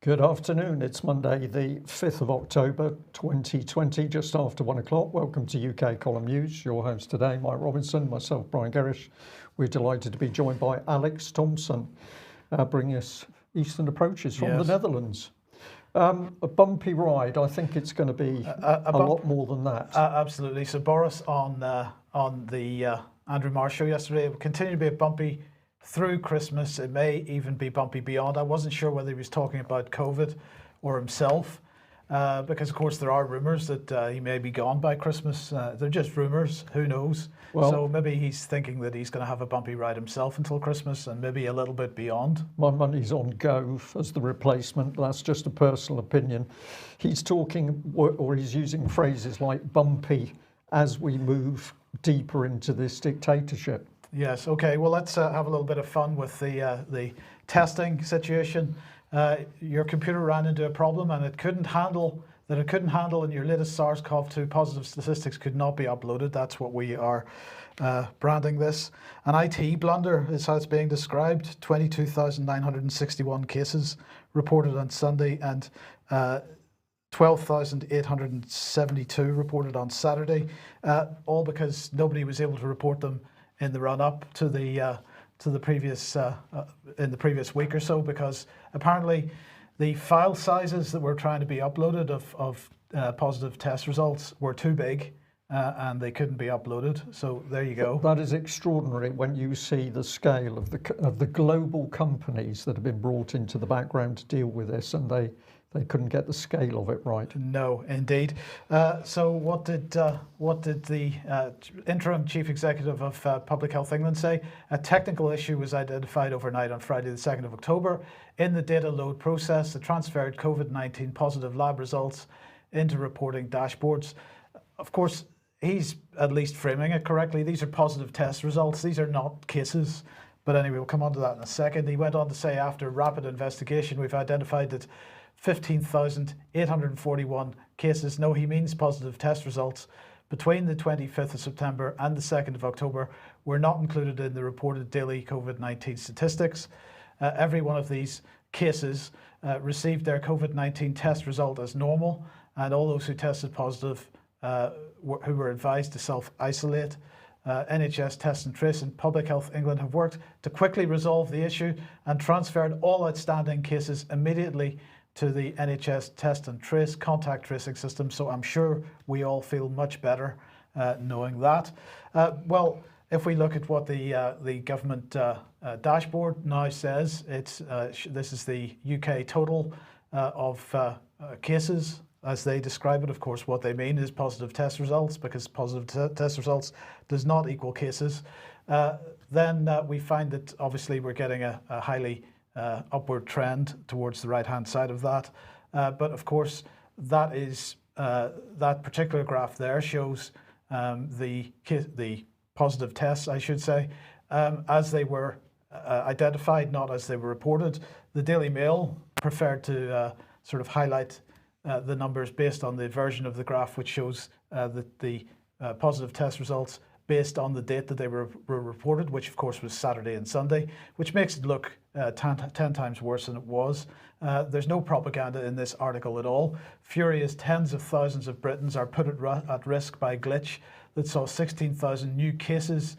Good afternoon. It's Monday, the 5th of October, 2020, just after 1 o'clock. Welcome to UK Column News. Your host today, Mike Robinson, myself, Brian Gerrish. We're delighted to be joined by Alex Thomson, bringing us Eastern approaches from the Netherlands. A bumpy ride. I think it's going to be a lot more than that. Absolutely. So Boris on the Andrew Marr show yesterday, it will continue to be a bumpy through Christmas. It may even be bumpy beyond. I wasn't sure whether he was talking about COVID or himself, because of course there are rumours that he may be gone by Christmas. They're just rumours, who knows? Well, so maybe he's thinking that he's going to have a bumpy ride himself until Christmas and maybe a little bit beyond. My money's on Gove as the replacement. That's just a personal opinion. He's talking, or he's using phrases like bumpy as we move deeper into this dictatorship. Yes. Okay. Well, let's have a little bit of fun with the testing situation. Your computer ran into a problem, and it couldn't handle, and your latest SARS-CoV-2 positive statistics could not be uploaded. That's what we are branding this. An IT blunder is how it's being described. 22,961 cases reported on Sunday, and 12,872 reported on Saturday. All because nobody was able to report them in the run-up to the previous in the previous week or so, because apparently the file sizes that were trying to be uploaded of positive test results were too big, and they couldn't be uploaded. So there you go. That is extraordinary when you see the scale of the global companies that have been brought into the background to deal with this, and they couldn't get the scale of it right. No, indeed. So what did the interim chief executive of Public Health England say? A technical issue was identified overnight on Friday the 2nd of October. In the data load process, that transferred COVID-19 positive lab results into reporting dashboards. Of course, he's at least framing it correctly. These are positive test results. These are not cases. But anyway, we'll come on to that in a second. He went on to say, after rapid investigation, we've identified that 15,841 cases, no, he means positive test results, between the 25th of September and the 2nd of October were not included in the reported daily COVID-19 statistics. Every one of these cases received their COVID-19 test result as normal, and all those who tested positive who were advised to self-isolate. NHS Test and Trace and Public Health England have worked to quickly resolve the issue and transferred all outstanding cases immediately to the NHS Test and Trace contact tracing system. So I'm sure we all feel much better knowing that. Well, if we look at what the government dashboard now says, it's this is the UK total of cases as they describe it. Of course, what they mean is positive test results, because positive test results does not equal cases. Then we find that obviously we're getting a highly upward trend towards the right-hand side of that. But of course, that is that particular graph there shows the positive tests, I should say, as they were identified, not as they were reported. The Daily Mail preferred to sort of highlight the numbers based on the version of the graph which shows the positive test results based on the date that they were reported, which of course was Saturday and Sunday, which makes it look 10 times worse than it was. There's no propaganda in this article at all. Furious tens of thousands of Britons are put at risk by a glitch that saw 16,000 new cases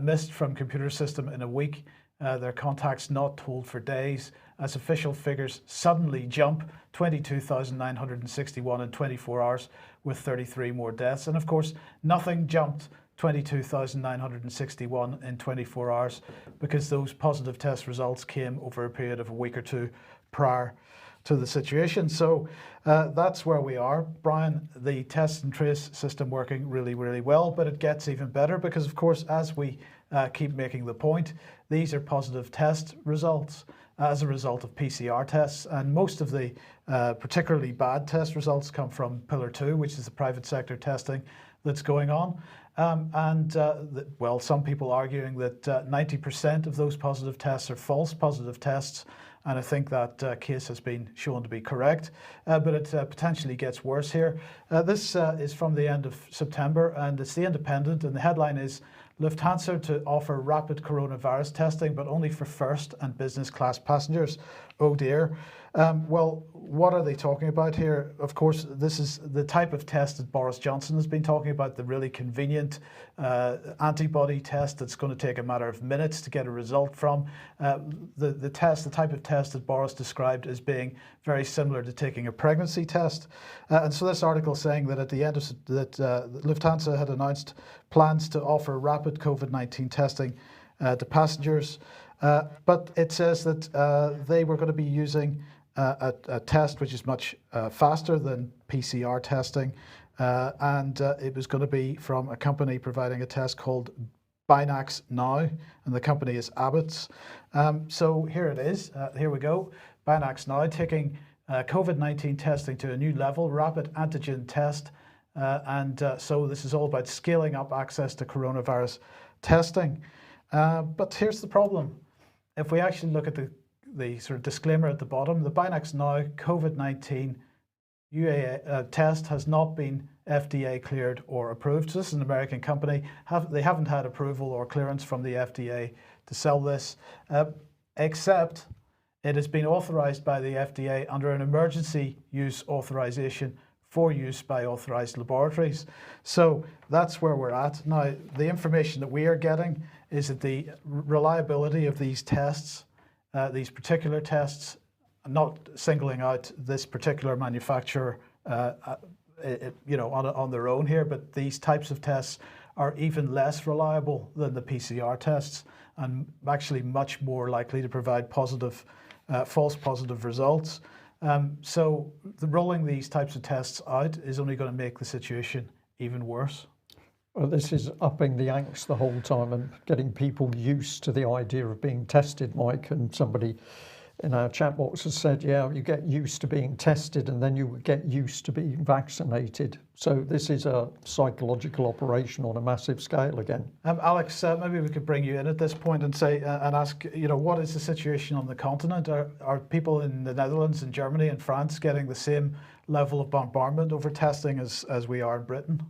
missed from computer system in a week. Their contacts not told for days, as official figures suddenly jump 22,961 in 24 hours with 33 more deaths. And of course, nothing jumped 22,961 in 24 hours because those positive test results came over a period of a week or two prior to the situation. So that's where we are. Brian, the test and trace system working really, really well, but it gets even better because, of course, as we keep making the point, these are positive test results as a result of PCR tests, and most of the particularly bad test results come from Pillar 2, which is the private sector testing that's going on. Well, some people arguing that 90% of those positive tests are false positive tests, and I think that case has been shown to be correct, but it potentially gets worse here. This is from the end of September, and it's The Independent, and the headline is, Lufthansa to offer rapid coronavirus testing, but only for first and business class passengers. Oh dear. Well, what are they talking about here? Of course, this is the type of test that Boris Johnson has been talking about, the really convenient antibody test that's going to take a matter of minutes to get a result from. The type of test that Boris described as being very similar to taking a pregnancy test. And so this article is saying that at the end of that, Lufthansa had announced plans to offer rapid COVID-19 testing to passengers. But it says that they were going to be using a test which is much faster than PCR testing, and it was going to be from a company providing a test called Binax Now, and the company is Abbott's. So here it is. Here we go. Binax Now taking COVID-19 testing to a new level, rapid antigen test, so this is all about scaling up access to coronavirus testing. But here's the problem. If we actually look at the sort of disclaimer at the bottom, the Binax Now COVID-19 UA test has not been FDA cleared or approved. So this is an American company. They haven't had approval or clearance from the FDA to sell this, except it has been authorized by the FDA under an emergency use authorization for use by authorized laboratories. So that's where we're at. Now, the information that we are getting is that the reliability of these tests, these particular tests, not singling out this particular manufacturer, on their own here, but these types of tests are even less reliable than the PCR tests, and actually much more likely to provide false positive results. So rolling these types of tests out is only going to make the situation even worse. Well, this is upping the angst the whole time and getting people used to the idea of being tested, Mike. And somebody in our chat box has said, yeah, you get used to being tested and then you get used to being vaccinated. So this is a psychological operation on a massive scale again. Alex, maybe we could bring you in at this point and say and ask, what is the situation on the continent? Are people in the Netherlands and Germany and France getting the same level of bombardment over testing as we are in Britain?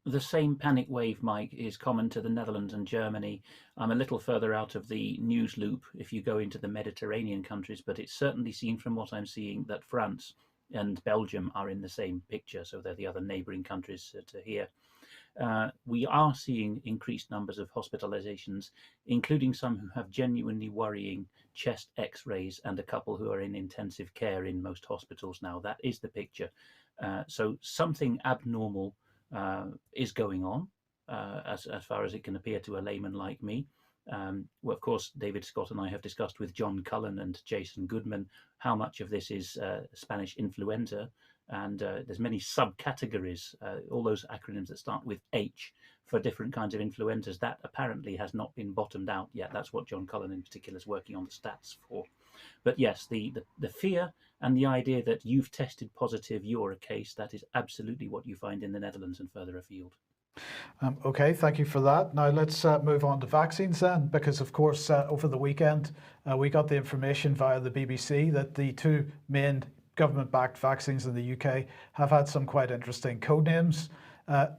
The same panic wave, Mike, is common to the Netherlands and Germany. I'm a little further out of the news loop if you go into the Mediterranean countries, but it's certainly seen from what I'm seeing that France and Belgium are in the same picture, so they're the other neighbouring countries to here. We are seeing increased numbers of hospitalizations, including some who have genuinely worrying chest x-rays and a couple who are in intensive care in most hospitals now. That is the picture. So something abnormal is going on, as far as it can appear to a layman like me. Well, of course, David Scott and I have discussed with John Cullen and Jason Goodman how much of this is Spanish influenza, and there's many subcategories, all those acronyms that start with H for different kinds of influenzas. That apparently has not been bottomed out yet. That's what John Cullen in particular is working on the stats for. But yes, the fear and the idea that you've tested positive, you're a case, that is absolutely what you find in the Netherlands and further afield. Okay, thank you for that. Now let's move on to vaccines then, because of course over the weekend we got the information via the BBC that the two main government-backed vaccines in the UK have had some quite interesting code names.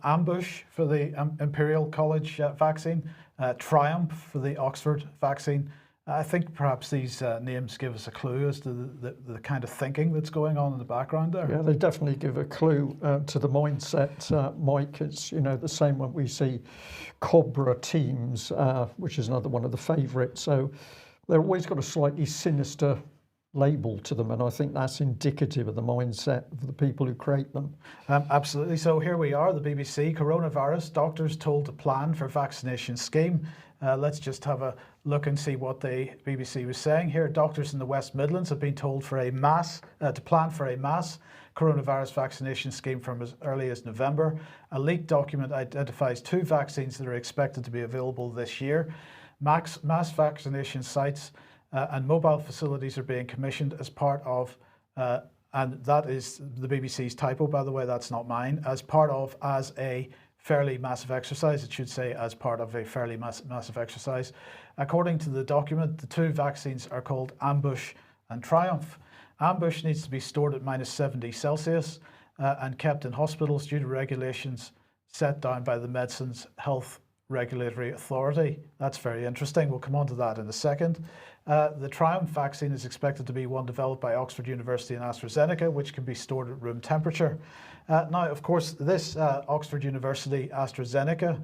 Ambush for the Imperial College vaccine, Triumph for the Oxford vaccine. I think perhaps these names give us a clue as to the kind of thinking that's going on in the background there. Yeah, they definitely give a clue to the mindset, Mike. It's, the same when we see Cobra teams, which is another one of the favourites. So they've always got a slightly sinister label to them, and I think that's indicative of the mindset of the people who create them. Absolutely. So here we are, the BBC, coronavirus, doctors told to plan for vaccination scheme. Let's just have a look and see what the BBC was saying here. Doctors in the West Midlands have been told to plan for a mass coronavirus vaccination scheme from as early as November. A leaked document identifies 2 vaccines that are expected to be available this year. Mass vaccination sites and mobile facilities are being commissioned as part of, and that is the BBC's typo, by the way, that's not mine, as a fairly massive exercise. It should say as part of a fairly massive exercise. According to the document, the 2 vaccines are called Ambush and Triumph. Ambush needs to be stored at -70 Celsius and kept in hospitals due to regulations set down by the Medicines Health regulatory authority. That's very interesting. We'll come on to that in a second. The Triumph vaccine is expected to be one developed by Oxford University and AstraZeneca, which can be stored at room temperature. Now, of course, this Oxford University AstraZeneca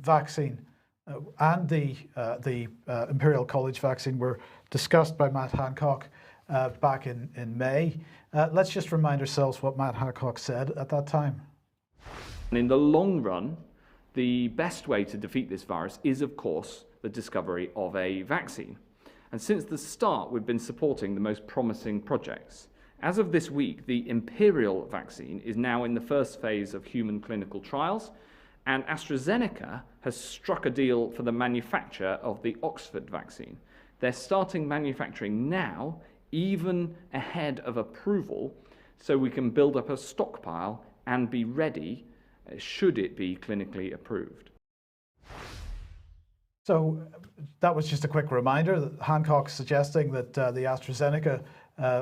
vaccine and the Imperial College vaccine were discussed by Matt Hancock back in May. Let's just remind ourselves what Matt Hancock said at that time. And in the long run, the best way to defeat this virus is, of course, the discovery of a vaccine. And since the start, we've been supporting the most promising projects. As of this week, the Imperial vaccine is now in the first phase of human clinical trials, and AstraZeneca has struck a deal for the manufacture of the Oxford vaccine. They're starting manufacturing now, even ahead of approval, so we can build up a stockpile and be ready should it be clinically approved. So that was just a quick reminder that Hancock's suggesting that the AstraZeneca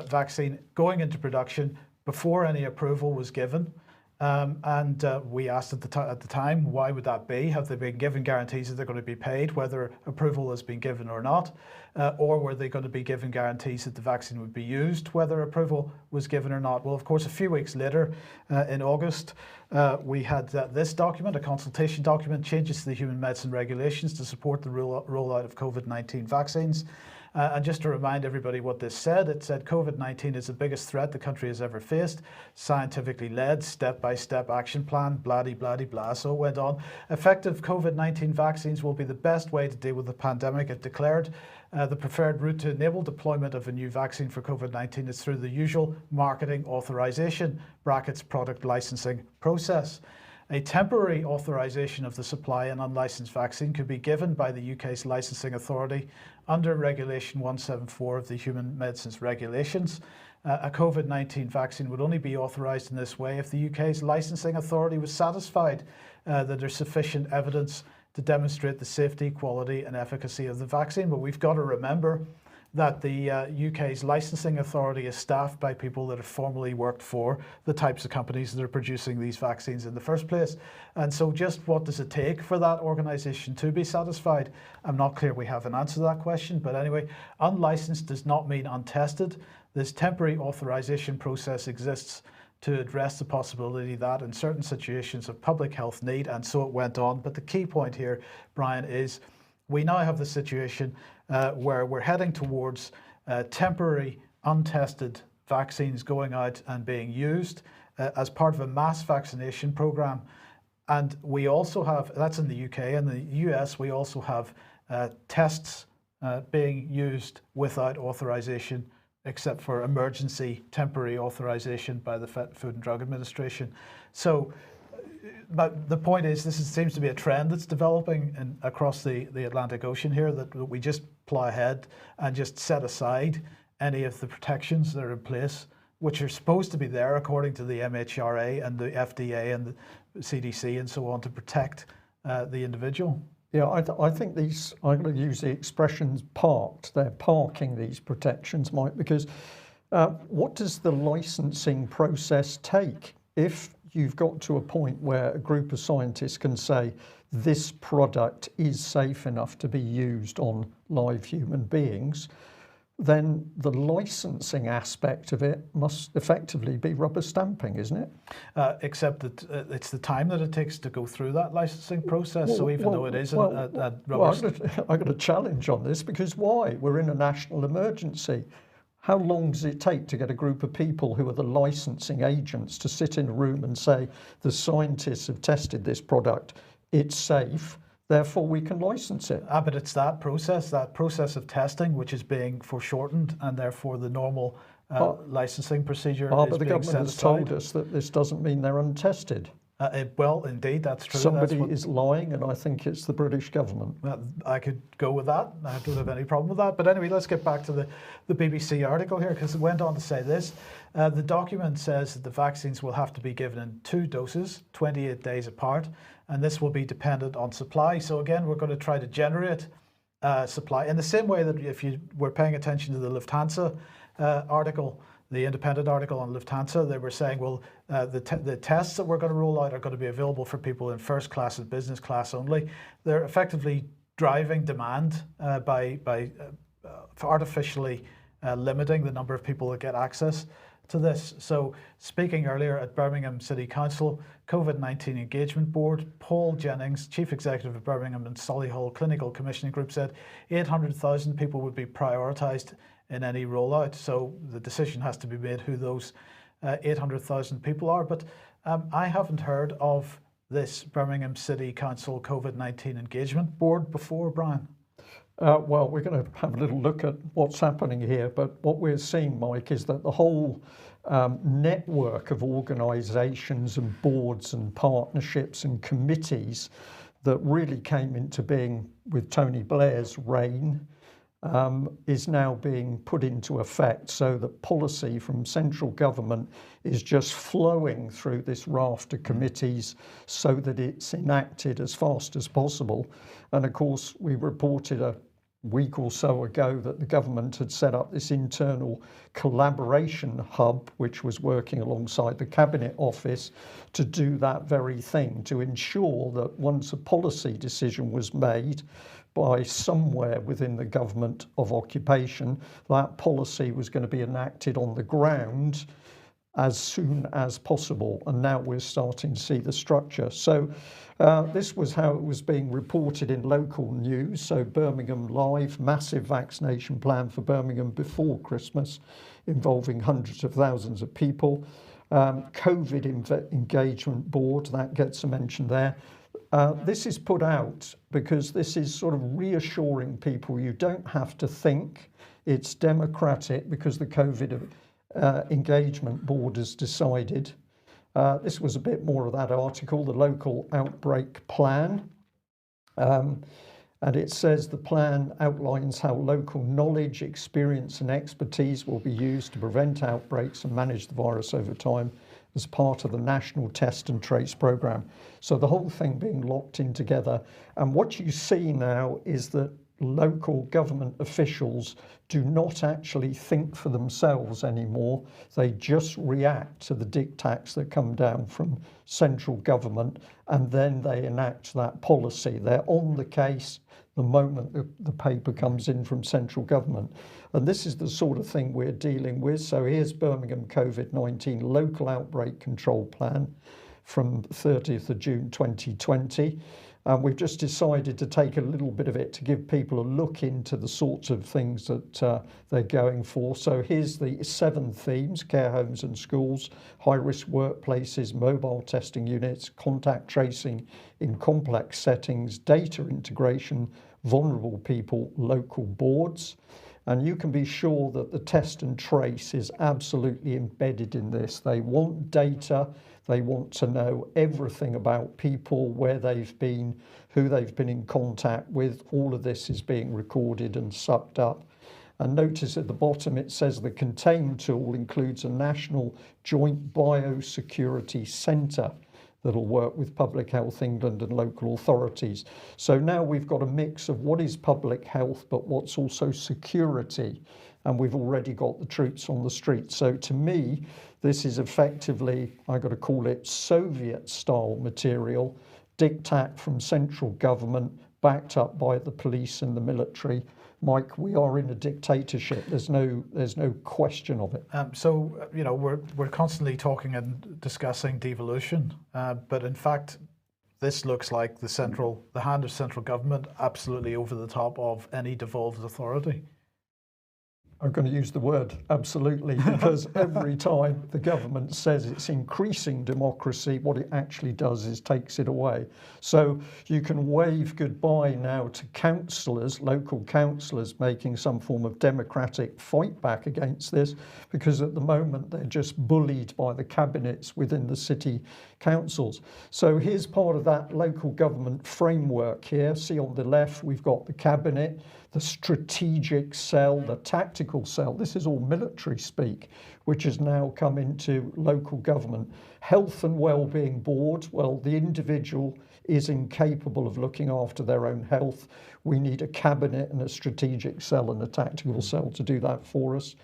vaccine going into production before any approval was given. We asked at the time, why would that be? Have they been given guarantees that they're going to be paid, whether approval has been given or not? Or were they going to be given guarantees that the vaccine would be used, whether approval was given or not? Well, of course, a few weeks later, in August, we had this document, a consultation document, changes to the human medicine regulations to support the rollout of COVID-19 vaccines. And just to remind everybody what this said, it said COVID-19 is the biggest threat the country has ever faced, scientifically led, step-by-step action plan, blah-de-blah-de-blah. So it went on. Effective COVID-19 vaccines will be the best way to deal with the pandemic, it declared. The preferred route to enable deployment of a new vaccine for COVID-19 is through the usual marketing authorization, brackets product licensing process. A temporary authorization of the supply and unlicensed vaccine could be given by the UK's licensing authority under Regulation 174 of the Human Medicines Regulations. A COVID-19 vaccine would only be authorised in this way if the UK's licensing authority was satisfied that there's sufficient evidence to demonstrate the safety, quality and efficacy of the vaccine. But we've got to remember that the UK's licensing authority is staffed by people that have formerly worked for the types of companies that are producing these vaccines in the first place. And so just what does it take for that organisation to be satisfied? I'm not clear we have an answer to that question, but anyway, unlicensed does not mean untested. This temporary authorisation process exists to address the possibility that in certain situations of public health need, and so it went on. But the key point here, Brian, is we now have the situation where we're heading towards temporary untested vaccines going out and being used as part of a mass vaccination program. And we also have, that's in the UK, in the US, we also have tests being used without authorization, except for emergency temporary authorization by the Food and Drug Administration. So, but the point is, seems to be a trend that's developing across the Atlantic Ocean here, that we just plow ahead and just set aside any of the protections that are in place, which are supposed to be there according to the MHRA and the FDA and the CDC and so on, to protect the individual. Yeah, I think these, I'm going to use the expressions parked. They're parking these protections, Mike, because what does the licensing process take? If you've got to a point where a group of scientists can say this product is safe enough to be used on live human beings, then the licensing aspect of it must effectively be rubber stamping, isn't it? Except that it's the time that it takes to go through that licensing process. So even though it is a rubber I've got a challenge on this, because why? We're in a national emergency. How long does it take to get a group of people who are the licensing agents to sit in a room and say, the scientists have tested this product, it's safe, therefore we can license it? But it's that process of testing, which is being foreshortened, and therefore the normal licensing procedure is but the being government set has aside. told us that this doesn't mean they're untested. Well, indeed, that's true. Somebody is lying, and I think it's the British government. I could go with that. I don't have any problem with that. But anyway, let's get back to the BBC article here, because it went on to say this. The document says that the vaccines will have to be given in 2 doses, 28 days apart, and this will be dependent on supply. So again, we're going to try to generate supply in the same way that if you were paying attention to the Lufthansa article, the independent article on Lufthansa, they were saying, well, the tests that we're going to roll out are going to be available for people in first class and business class only. They're effectively driving demand by artificially limiting the number of people that get access to this. So speaking earlier at Birmingham City Council COVID-19 Engagement Board, Paul Jennings, Chief Executive of Birmingham and Solihull Clinical Commissioning Group, said 800,000 people would be prioritised in any rollout. So the decision has to be made who those 800,000 people are. But I haven't heard of this Birmingham City Council COVID-19 Engagement Board before, Brian. Well, we're going to have a little look at what's happening here, but what we're seeing, Mike, is that the whole network of organisations and boards and partnerships and committees that really came into being with Tony Blair's reign is now being put into effect, so that policy from central government is just flowing through this raft of committees so that it's enacted as fast as possible. And of course, we reported a week or so ago that the government had set up this internal collaboration hub, which was working alongside the Cabinet Office to do that very thing, to ensure that once a policy decision was made by somewhere within the government of occupation, that policy was going to be enacted on the ground as soon as possible. And now we're starting to see the structure. So this was how it was being reported in local news. So Birmingham Live, massive vaccination plan for Birmingham before Christmas, involving hundreds of thousands of people. COVID engagement board, that gets a mention there. This is put out because this is sort of reassuring people you don't have to think. It's democratic because the COVID engagement board has decided. This was a bit more of that article, the local outbreak plan. And it says the plan outlines how local knowledge, experience and expertise will be used to prevent outbreaks and manage the virus over time as part of the National Test and Trace programme. So the whole thing being locked in together. And what you see now is that local government officials do not actually think for themselves anymore. They just react to the diktats that come down from central government, and then they enact that policy. They're on the case the moment the paper comes in from central government. And this is the sort of thing we're dealing with. So here's Birmingham COVID-19 local outbreak control plan from 30th of June 2020. We've just decided to take a little bit of it to give people a look into the sorts of things that they're going for. So here's the 7 themes: care homes and schools, high-risk workplaces, mobile testing units, contact tracing in complex settings, data integration, vulnerable people, local boards. And you can be sure that the test and trace is absolutely embedded in this. They want data. They want to know everything about people, where they've been, who they've been in contact with. All of this is being recorded and sucked up. And notice at the bottom it says the contain tool includes a national joint biosecurity centre that'll work with Public Health England and local authorities. So now we've got a mix of what is public health, but what's also security. And we've already got the troops on the street. So to me, this is effectively, I've got to call it Soviet-style material, diktat from central government, backed up by the police and the military. Mike, we are in a dictatorship. There's no question of it. So you know, we're constantly talking and discussing devolution, but in fact, this looks like the hand of central government absolutely over the top of any devolved authority. I'm going to use the word absolutely, because every time the government says it's increasing democracy, what it actually does is takes it away. So you can wave goodbye now to councillors, local councillors, making some form of democratic fight back against this, because at the moment they're just bullied by the cabinets within the city councils. So here's part of that local government framework here. See on the left, we've got the cabinet, the strategic cell, the tactical cell. This is all military speak, which has now come into local government. Health and well-being board, well, the individual is incapable of looking after their own health. We need a cabinet and a strategic cell and a tactical cell to do that for us.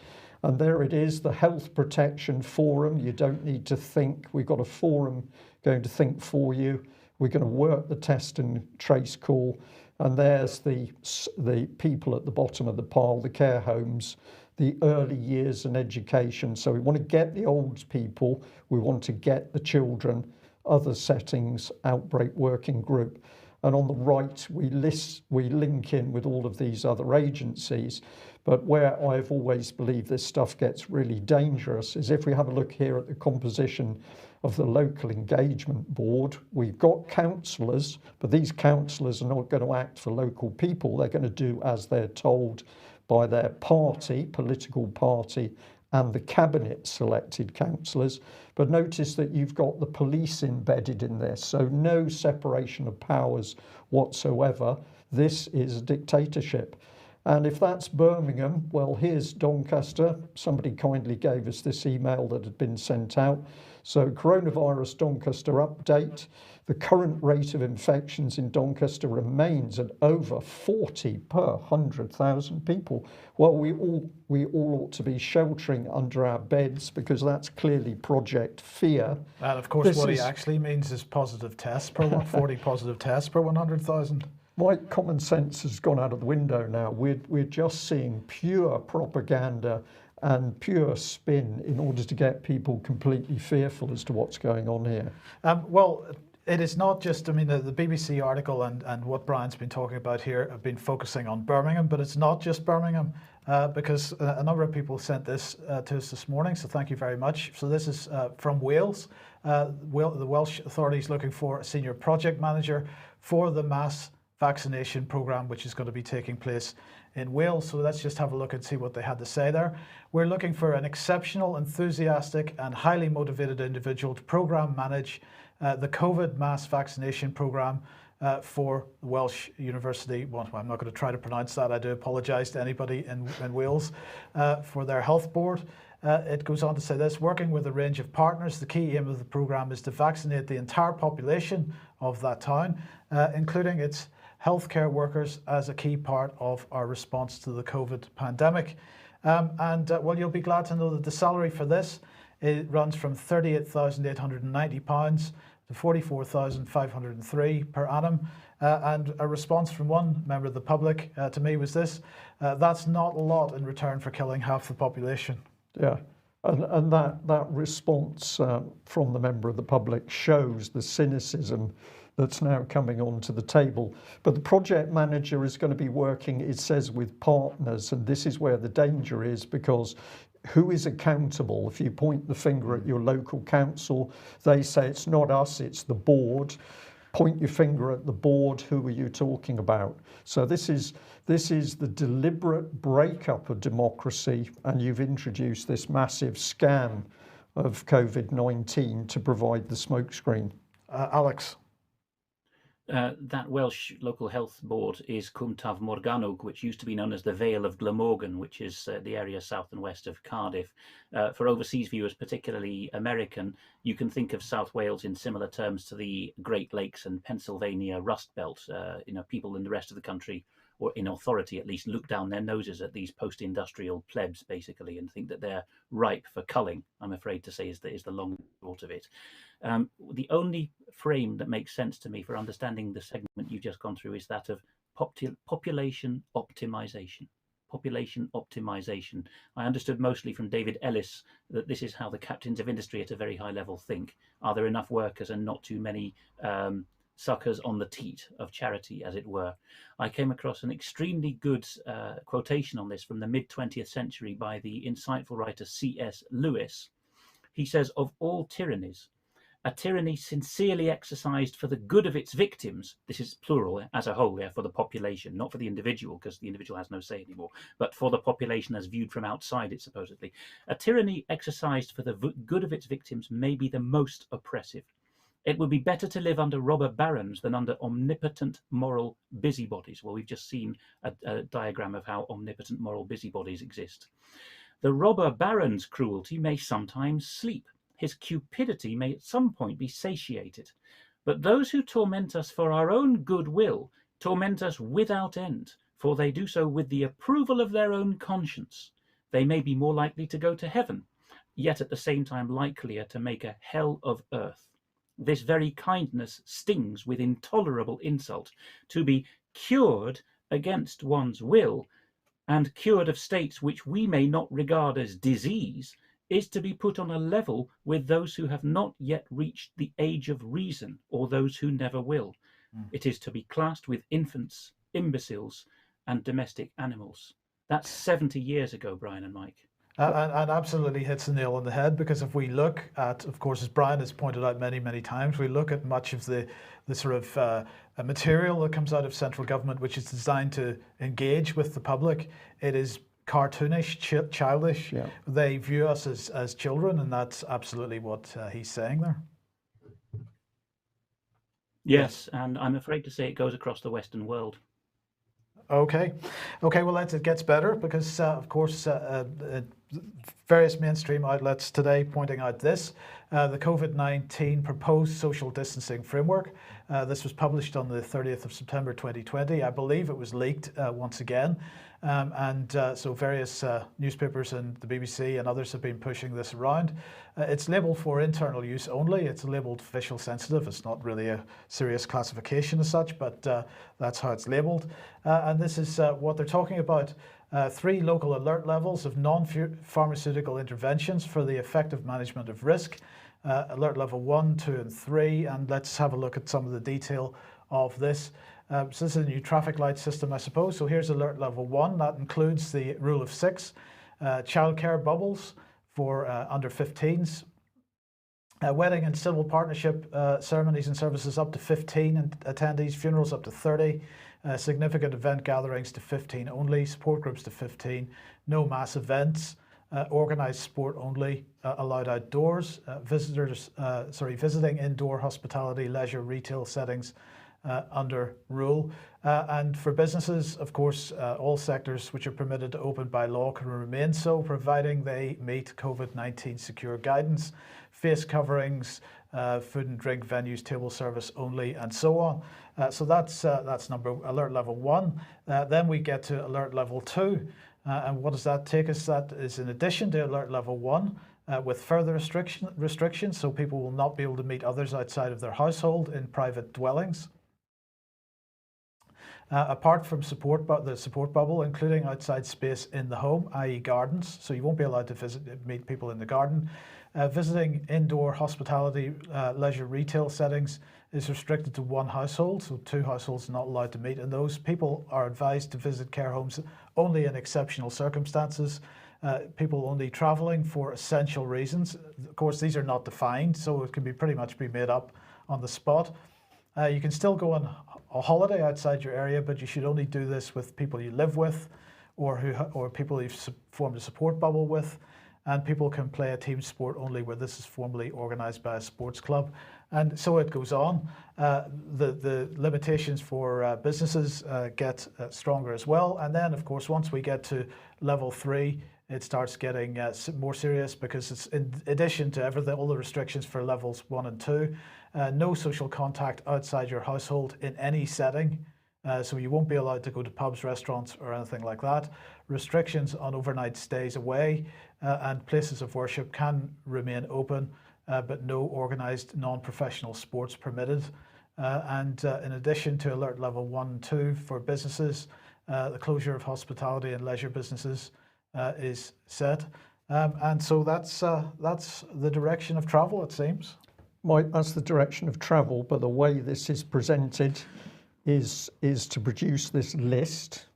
And there it is, the Health Protection Forum. You don't need to think. We've got a forum going to think for you. We're going to work the test and trace call. And there's the people at the bottom of the pile, the care homes, the early years and education. So we want to get the old people. We want to get the children, other settings, Outbreak Working Group. And on the right, we link in with all of these other agencies. But where I've always believed this stuff gets really dangerous is if we have a look here at the composition of the local engagement board. We've got councillors, but these councillors are not going to act for local people. They're going to do as they're told by their party, political party, and the cabinet selected councillors. But notice that you've got the police embedded in this, so no separation of powers whatsoever. This is a dictatorship. And if that's Birmingham, well, here's Doncaster. Somebody kindly gave us this email that had been sent out. So coronavirus Doncaster update. The current rate of infections in Doncaster remains at over 40 per 100,000 people. Well, we all ought to be sheltering under our beds because that's clearly Project Fear. And of course, what he actually means is positive tests per 40 positive tests per 100,000. My common sense has gone out of the window now. We're just seeing pure propaganda and pure spin in order to get people completely fearful as to what's going on here. Well, it is not just, I mean, the BBC article and what Brian's been talking about here have been focusing on Birmingham, but it's not just Birmingham because a number of people sent this to us this morning, so thank you very much. So this is from Wales. The Welsh authorities looking for a senior project manager for the mass vaccination programme, which is going to be taking place in Wales. So let's just have a look and see what they had to say there. We're looking for an exceptional, enthusiastic and highly motivated individual to programme manage the COVID mass vaccination programme for the Welsh University. Well, I'm not going to try to pronounce that. I do apologise to anybody in Wales for their health board. It goes on to say this, working with a range of partners, the key aim of the programme is to vaccinate the entire population of that town, including its healthcare workers as a key part of our response to the COVID pandemic. Well, you'll be glad to know that the salary for this, it runs from £38,890 to £44,503 per annum. And a response from one member of the public to me was this, that's not a lot in return for killing half the population. Yeah, and that response from the member of the public shows the cynicism that's now coming onto the table. But the project manager is going to be working, it says, with partners, and this is where the danger is, because who is accountable? If you point the finger at your local council, they say it's not us, it's the board. Point your finger at the board, who are you talking about? So this is the deliberate breakup of democracy, and you've introduced this massive scam of COVID-19 to provide the smokescreen. Alex. That Welsh local health board is Cwmtaf Morgannwg, which used to be known as the Vale of Glamorgan, which is the area south and west of Cardiff. For overseas viewers, particularly American, you can think of South Wales in similar terms to the Great Lakes and Pennsylvania Rust Belt. People in the rest of the country, or in authority at least, look down their noses at these post-industrial plebs, basically, and think that they're ripe for culling, I'm afraid to say, is the long short of it. The only frame that makes sense to me for understanding the segment you've just gone through is that of population optimization. Population optimization. I understood mostly from David Ellis that this is how the captains of industry at a very high level think. Are there enough workers and not too many suckers on the teat of charity, as it were? I came across an extremely good quotation on this from the mid-20th century by the insightful writer C.S. Lewis. He says, of all tyrannies, a tyranny sincerely exercised for the good of its victims, this is plural as a whole, for the population, not for the individual, because the individual has no say anymore, but for the population as viewed from outside it, supposedly. A tyranny exercised for the good of its victims may be the most oppressive. It would be better to live under robber barons than under omnipotent moral busybodies. Well, we've just seen a diagram of how omnipotent moral busybodies exist. The robber baron's cruelty may sometimes sleep. His cupidity may at some point be satiated. But those who torment us for our own good will torment us without end, for they do so with the approval of their own conscience. They may be more likely to go to heaven, yet at the same time likelier to make a hell of earth. This very kindness stings with intolerable insult. To be cured against one's will, and cured of states which we may not regard as disease, is to be put on a level with those who have not yet reached the age of reason, or those who never will. It is to be classed with infants, imbeciles, and domestic animals. That's 70 years ago, Brian and Mike. And absolutely hits the nail on the head, because if we look at, of course, as Brian has pointed out many, many times, we look at much of the sort of material that comes out of central government, which is designed to engage with the public. It is cartoonish, childish. Yeah. They view us as children, and that's absolutely what he's saying there. Yes, and I'm afraid to say it goes across the Western world. Okay, well, it gets better, because, of course, various mainstream outlets today pointing out this, the COVID-19 proposed social distancing framework. This was published on the 30th of September 2020. I believe it was leaked once again. So various newspapers and the BBC and others have been pushing this around. It's labelled for internal use only. It's labelled official sensitive. It's not really a serious classification as such, but that's how it's labelled. And this is what they're talking about. 3 local alert levels of non-pharmaceutical interventions for the effective management of risk. Alert level 1, 2, and 3. And let's have a look at some of the detail of this. So this is a new traffic light system, I suppose. So here's alert level 1. That includes the rule of 6, childcare bubbles for under 15s, wedding and civil partnership ceremonies and services up to 15 attendees, funerals up to 30, significant event gatherings to 15 only, support groups to 15, no mass events, organised sport only, allowed outdoors, visiting indoor hospitality, leisure, retail settings under rule. And for businesses, of course, all sectors which are permitted to open by law can remain so, providing they meet COVID-19 secure guidance, face coverings, food and drink venues, table service only, and so on. So that's alert level 1. Then we get to alert level 2. And what does that take us? That is in addition to alert level 1, with further restrictions, so people will not be able to meet others outside of their household in private dwellings. Apart from the support bubble, including outside space in the home, i.e. gardens, so you won't be allowed to meet people in the garden. Visiting indoor hospitality, leisure, retail settings is restricted to 1 household, so 2 households are not allowed to meet, and those people are advised to visit care homes only in exceptional circumstances. People only travelling for essential reasons. Of course, these are not defined, so it can pretty much be made up on the spot. You can still go on a holiday outside your area, but you should only do this with people you live with, or people you've formed a support bubble with, and people can play a team sport only where this is formally organised by a sports club, and so it goes on. The limitations for businesses get stronger as well, and then of course once we get to level 3, it starts getting more serious, because it's in addition to all the restrictions for levels 1 and 2. No social contact outside your household in any setting. So you won't be allowed to go to pubs, restaurants, or anything like that. Restrictions on overnight stays away, and places of worship can remain open, but no organised non-professional sports permitted. And in addition to alert level 1 and 2 for businesses, the closure of hospitality and leisure businesses is set. And so that's the direction of travel, it seems. Mike, that's the direction of travel, but the way this is presented is to produce this list,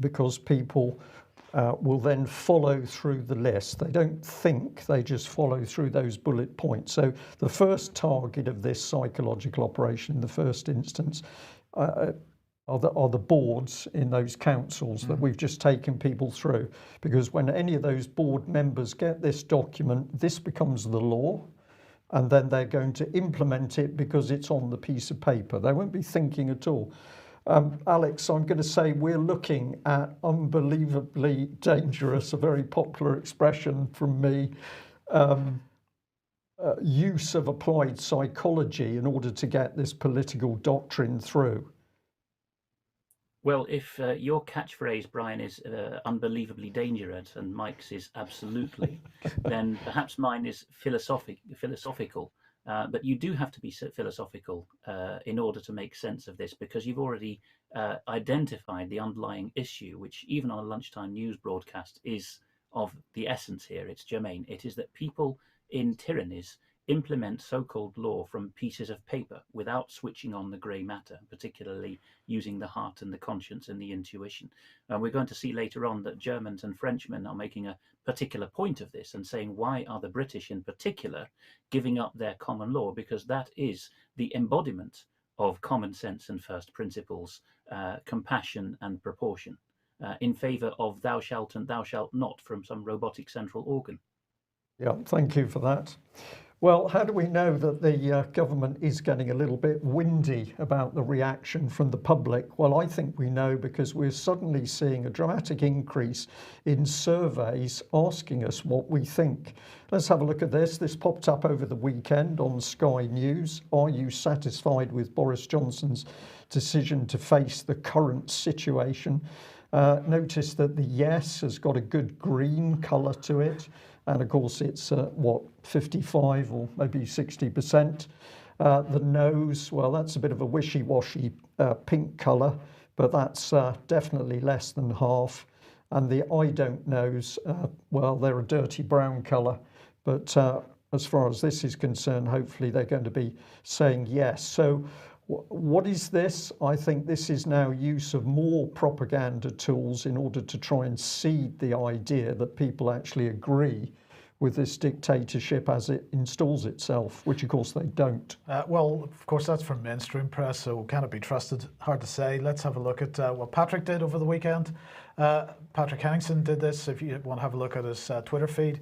because people will then follow through the list. They don't think, they just follow through those bullet points. So the first target of this psychological operation in the first instance are the boards in those councils that we've just taken people through, because when any of those board members get this document, this becomes the law. And then they're going to implement it because it's on the piece of paper. They won't be thinking at all. Alex, I'm going to say we're looking at unbelievably dangerous, a very popular expression from me, use of applied psychology in order to get this political doctrine through. Well, if your catchphrase, Brian, is unbelievably dangerous and Mike's is absolutely, then perhaps mine is philosophical. But you do have to be philosophical in order to make sense of this, because you've already identified the underlying issue, which even on a lunchtime news broadcast is of the essence here. It's germane. It is that people in tyrannies implement so-called law from pieces of paper without switching on the grey matter, particularly using the heart and the conscience and the intuition. And we're going to see later on that Germans and Frenchmen are making a particular point of this and saying, why are the British in particular giving up their common law? Because that is the embodiment of common sense and first principles, compassion and proportion, in favour of thou shalt and thou shalt not from some robotic central organ. Yeah, thank you for that. Well, how do we know that the government is getting a little bit windy about the reaction from the public? Well, I think we know because we're suddenly seeing a dramatic increase in surveys asking us what we think. Let's have a look at this. This popped up over the weekend on Sky News. Are you satisfied with Boris Johnson's decision to face the current situation? Notice that the yes has got a good green colour to it. And of course, it's 55 or maybe 60%. The nose, well, that's a bit of a wishy-washy pink colour, but that's definitely less than half. And the I don't knows, well, they're a dirty brown colour. But as far as this is concerned, hopefully they're going to be saying yes. So what is this? I think this is now use of more propaganda tools in order to try and seed the idea that people actually agree with this dictatorship as it installs itself, which of course they don't. Well, of course, that's from mainstream press, so can it be trusted? Hard to say. Let's have a look at what Patrick did over the weekend. Patrick Henningsen did this, if you want to have a look at his Twitter feed.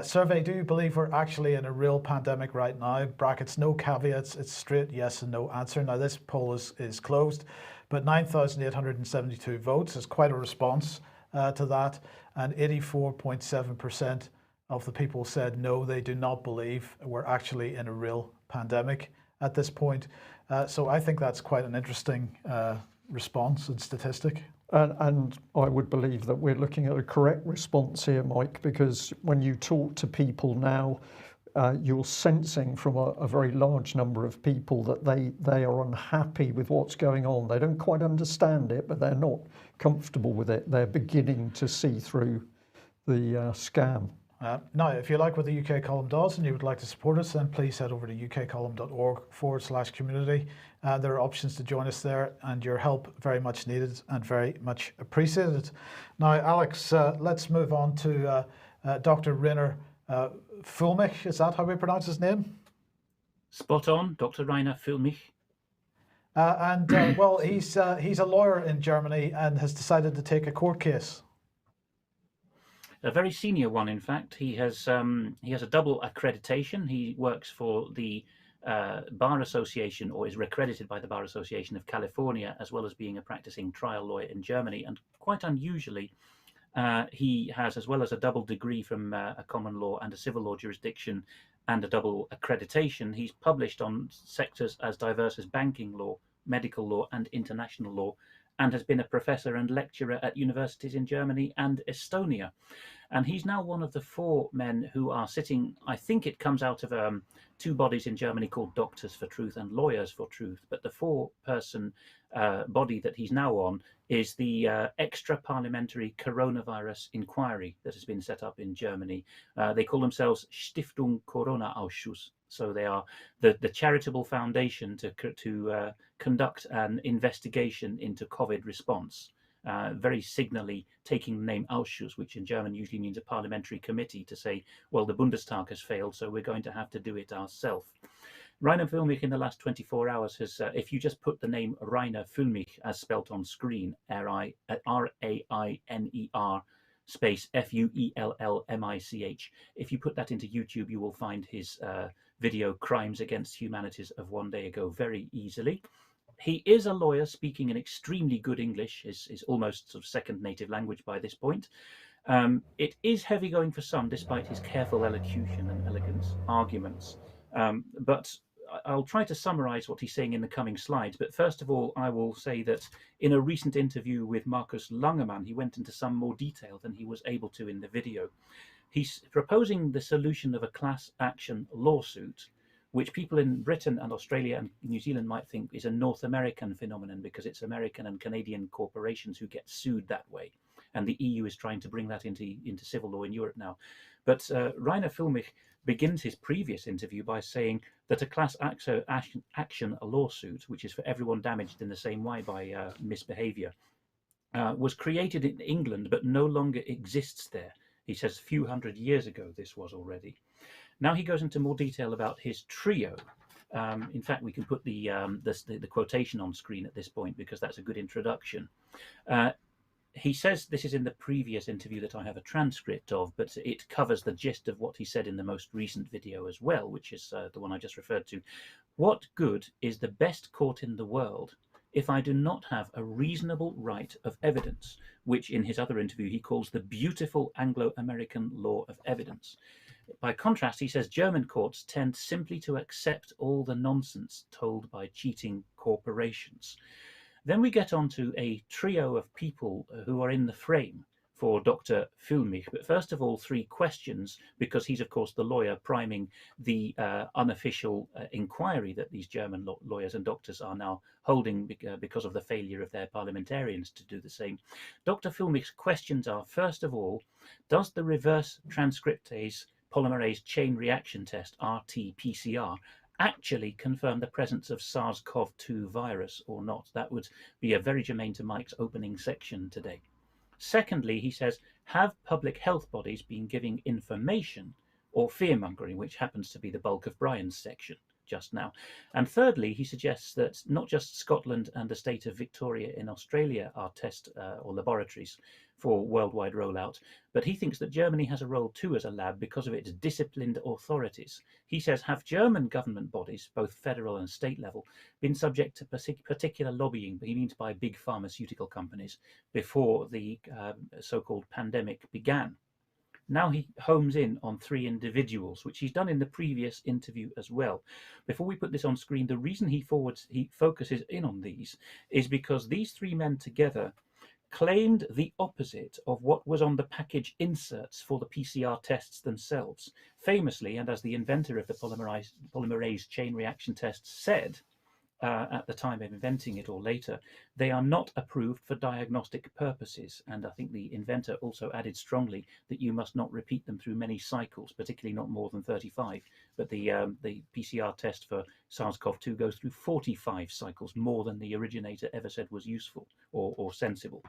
Survey, do you believe we're actually in a real pandemic right now? Brackets, no caveats, it's straight yes and no answer. Now this poll is closed, but 9,872 votes is quite a response to that, and 84.7% of the people said no, they do not believe we're actually in a real pandemic at this point. So I think that's quite an interesting response and statistic. And I would believe that we're looking at a correct response here, Mike, because when you talk to people now, you're sensing from a very large number of people that they are unhappy with what's going on. They don't quite understand it, but they're not comfortable with it. They're beginning to see through the scam. Now, if you like what the UK Column does and you would like to support us, then please head over to ukcolumn.org/community. There are options to join us there, and your help very much needed and very much appreciated. Now, Alex, let's move on to Dr. Rainer Fuellmich. Is that how we pronounce his name? Spot on, Dr. Rainer Fuellmich. Well, he's a lawyer in Germany and has decided to take a court case. A very senior one, in fact. He has a double accreditation. He works for the Bar Association, or is accredited by the Bar Association of California, as well as being a practicing trial lawyer in Germany. And quite unusually, he has, as well as a double degree from a common law and a civil law jurisdiction, and a double accreditation, he's published on sectors as diverse as banking law, medical law, and international law, and has been a professor and lecturer at universities in Germany and Estonia. And he's now one of the 4 men who are sitting, I think it comes out of 2 bodies in Germany called Doctors for Truth and Lawyers for Truth, but the 4-person body that he's now on is the Extra-Parliamentary Coronavirus Enquiry that has been set up in Germany. They call themselves Stiftung Corona-Ausschuss. So they are the charitable foundation to conduct an investigation into COVID response. Very signally taking the name Ausschuss, which in German usually means a parliamentary committee, to say, well, the Bundestag has failed, so we're going to have to do it ourselves. Rainer Fuellmich in the last 24 hours has, if you just put the name Rainer Fuellmich as spelt on screen, R-A-I-N-E-R space F-U-E-L-L-M-I-C-H, if you put that into YouTube, you will find his video Crimes Against Humanities of one day ago very easily. He is a lawyer speaking in extremely good English, is almost sort of second native language by this point. It is heavy going for some, despite his careful elocution and elegant arguments. But I'll try to summarize what he's saying in the coming slides. But first of all, I will say that in a recent interview with Markus Langemann, he went into some more detail than he was able to in the video. He's proposing the solution of a class action lawsuit, which people in Britain and Australia and New Zealand might think is a North American phenomenon because it's American and Canadian corporations who get sued that way. And the EU is trying to bring that into civil law in Europe now. But Rainer Fuellmich begins his previous interview by saying that a class action lawsuit, which is for everyone damaged in the same way by misbehaviour, was created in England but no longer exists there. He says a few hundred years ago this was already. Now he goes into more detail about his trio. In fact, we can put the quotation on screen at this point because that's a good introduction. He says, this is in the previous interview that I have a transcript of, but it covers the gist of what he said in the most recent video as well, which is the one I just referred to. What good is the best court in the world if I do not have a reasonable right of evidence, which in his other interview he calls the beautiful Anglo-American law of evidence? By contrast, he says German courts tend simply to accept all the nonsense told by cheating corporations. Then we get on to a trio of people who are in the frame for Dr. Fuellmich. But first of all, three questions, because he's, of course, the lawyer priming the unofficial inquiry that these German lawyers and doctors are now holding because of the failure of their parliamentarians to do the same. Dr. Fuellmich's questions are, first of all, does the reverse transcriptase polymerase chain reaction test, RT-PCR, actually confirm the presence of SARS-CoV-2 virus or not? That would be a very germane to Mike's opening section today. Secondly, he says, have public health bodies been giving information or fear-mongering, which happens to be the bulk of Brian's section just now? And thirdly, he suggests that not just Scotland and the state of Victoria in Australia are test or laboratories for worldwide rollout, but he thinks that Germany has a role too as a lab because of its disciplined authorities. He says, have German government bodies, both federal and state level, been subject to particular lobbying, he means by big pharmaceutical companies, before the so-called pandemic began? Now he homes in on three individuals, which he's done in the previous interview as well. Before we put this on screen, the reason he focuses in on these is because these three men together claimed the opposite of what was on the package inserts for the PCR tests themselves. Famously, and as the inventor of the polymerase chain reaction test said, at the time of inventing it or later, they are not approved for diagnostic purposes. And I think the inventor also added strongly that you must not repeat them through many cycles, particularly not more than 35. But the PCR test for SARS-CoV-2 goes through 45 cycles, more than the originator ever said was useful or sensible.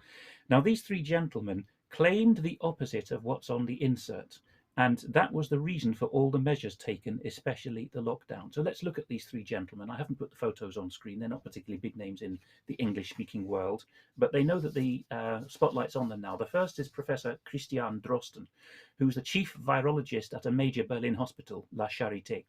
Now, these three gentlemen claimed the opposite of what's on the insert. And that was the reason for all the measures taken, especially the lockdown. So let's look at these three gentlemen. I haven't put the photos on screen. They're not particularly big names in the English-speaking world, but they know that the spotlight's on them now. The first is Professor Christian Drosten, who's the chief virologist at a major Berlin hospital, La Charité.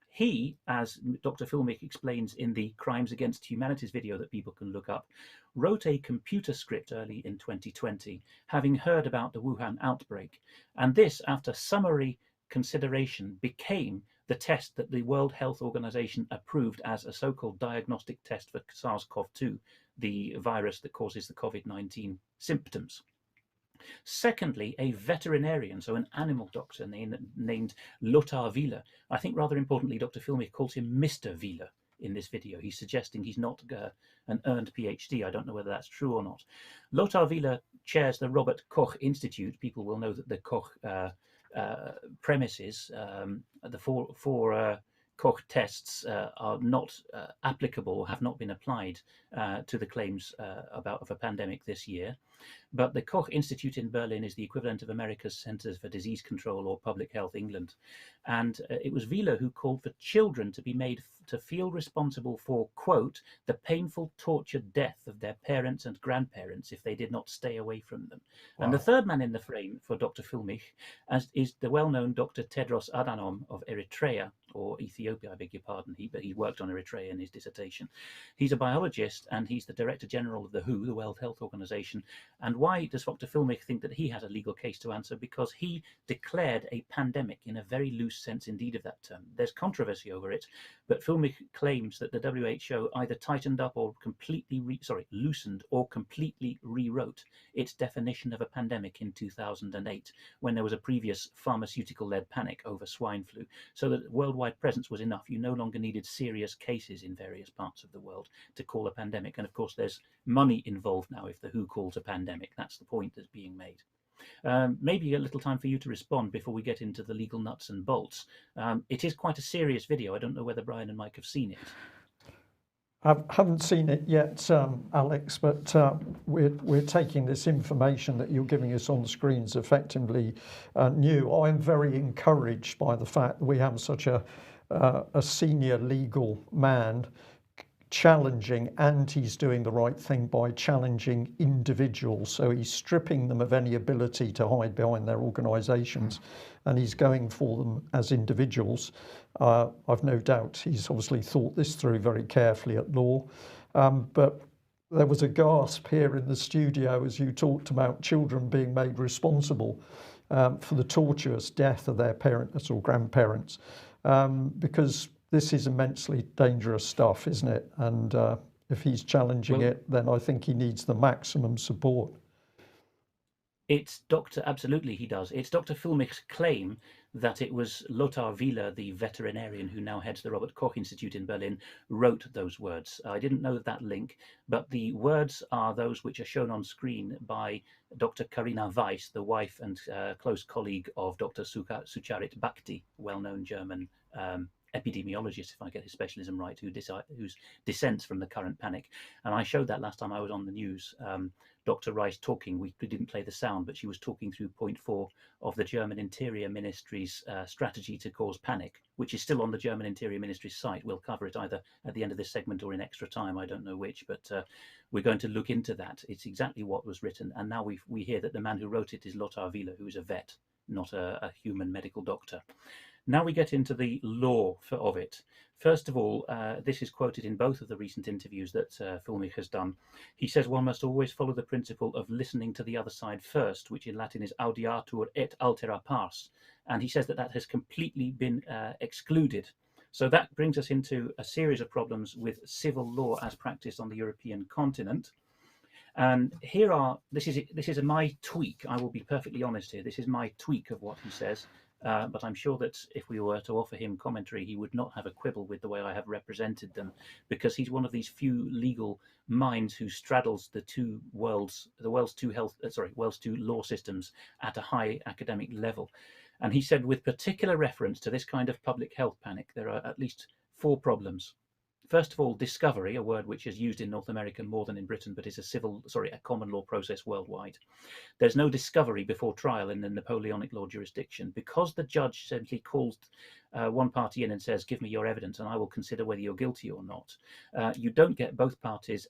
He, as Dr. Fuellmich explains in the Crimes Against Humanities video that people can look up, wrote a computer script early in 2020, having heard about the Wuhan outbreak. And this, after summary consideration, became the test that the World Health Organization approved as a so-called diagnostic test for SARS-CoV-2, the virus that causes the COVID-19 symptoms. Secondly, a veterinarian, so an animal doctor named Lothar Wieler. I think rather importantly, Dr. Fuellmich calls him Mr. Wieler in this video. He's suggesting he's not an earned PhD. I don't know whether that's true or not. Lothar Wieler chairs the Robert Koch Institute. People will know that the Koch premises, the four Koch tests are not applicable, have not been applied to the claims of a pandemic this year. But the Koch Institute in Berlin is the equivalent of America's Centers for Disease Control or Public Health England. And it was Wieler who called for children to be made to feel responsible for, quote, the painful tortured death of their parents and grandparents if they did not stay away from them. Wow. And the third man in the frame for Dr. Fuellmich is the well-known Dr. Tedros Adhanom of Eritrea, or Ethiopia, I beg your pardon, but he worked on Eritrea in his dissertation. He's a biologist and he's the Director General of the WHO, the World Health Organization. And why does Dr. Fuellmich think that he has a legal case to answer? Because he declared a pandemic in a very loose sense indeed of that term. There's controversy over it, But Fuellmich claims that the WHO either tightened up or completely loosened or completely rewrote its definition of a pandemic in 2008, when there was a previous pharmaceutical-led panic over swine flu, so that worldwide presence was enough. You no longer needed serious cases in various parts of the world to call a pandemic. And of course, there's money involved now if the WHO calls a pandemic. That's the point that's being made. Maybe a little time for you to respond before we get into the legal nuts and bolts. It is quite a serious video. I don't know whether Brian and Mike have seen it. I haven't seen it yet, Alex, but we're taking this information that you're giving us on the screens effectively new. I'm very encouraged by the fact that we have such a senior legal man challenging, and he's doing the right thing by challenging individuals. So he's stripping them of any ability to hide behind their organisations, and he's going for them as individuals. I've no doubt he's obviously thought this through very carefully at law. But there was a gasp here in the studio as you talked about children being made responsible for the tortuous death of their parents or grandparents, because this is immensely dangerous stuff, isn't it? And if he's challenging it, then I think he needs the maximum support. Absolutely he does. It's Dr. Fuellmich's claim that it was Lothar Wieler, the veterinarian who now heads the Robert Koch Institute in Berlin, wrote those words. I didn't know that link, but the words are those which are shown on screen by Dr. Carina Weiss, the wife and close colleague of Dr. Sucharit Bhakti, well-known German epidemiologist, if I get his specialism right, whose dissents from the current panic. And I showed that last time I was on the news. Dr. Rice talking, we didn't play the sound, but she was talking through point 4 of the German Interior Ministry's strategy to cause panic, which is still on the German Interior Ministry's site. We'll cover it either at the end of this segment or in extra time, I don't know which, but we're going to look into that. It's exactly what was written, and now we hear that the man who wrote it is Lothar Wieler, who is a vet, not a human medical doctor. Now we get into the law of it. First of all, this is quoted in both of the recent interviews that Fuellmich has done. He says one must always follow the principle of listening to the other side first, which in Latin is audiatur et altera pars. And he says that has completely been excluded. So that brings us into a series of problems with civil law as practiced on the European continent. And this is my tweak. I will be perfectly honest here. This is my tweak of what he says. But I'm sure that if we were to offer him commentary, he would not have a quibble with the way I have represented them, because he's one of these few legal minds who straddles the world's two law systems at a high academic level. And he said, with particular reference to this kind of public health panic, there are at least 4 problems. First of all, discovery, a word which is used in North America more than in Britain, but is a common law process worldwide. There's no discovery before trial in the Napoleonic law jurisdiction, because the judge simply calls one party in and says, give me your evidence and I will consider whether you're guilty or not. You don't get both parties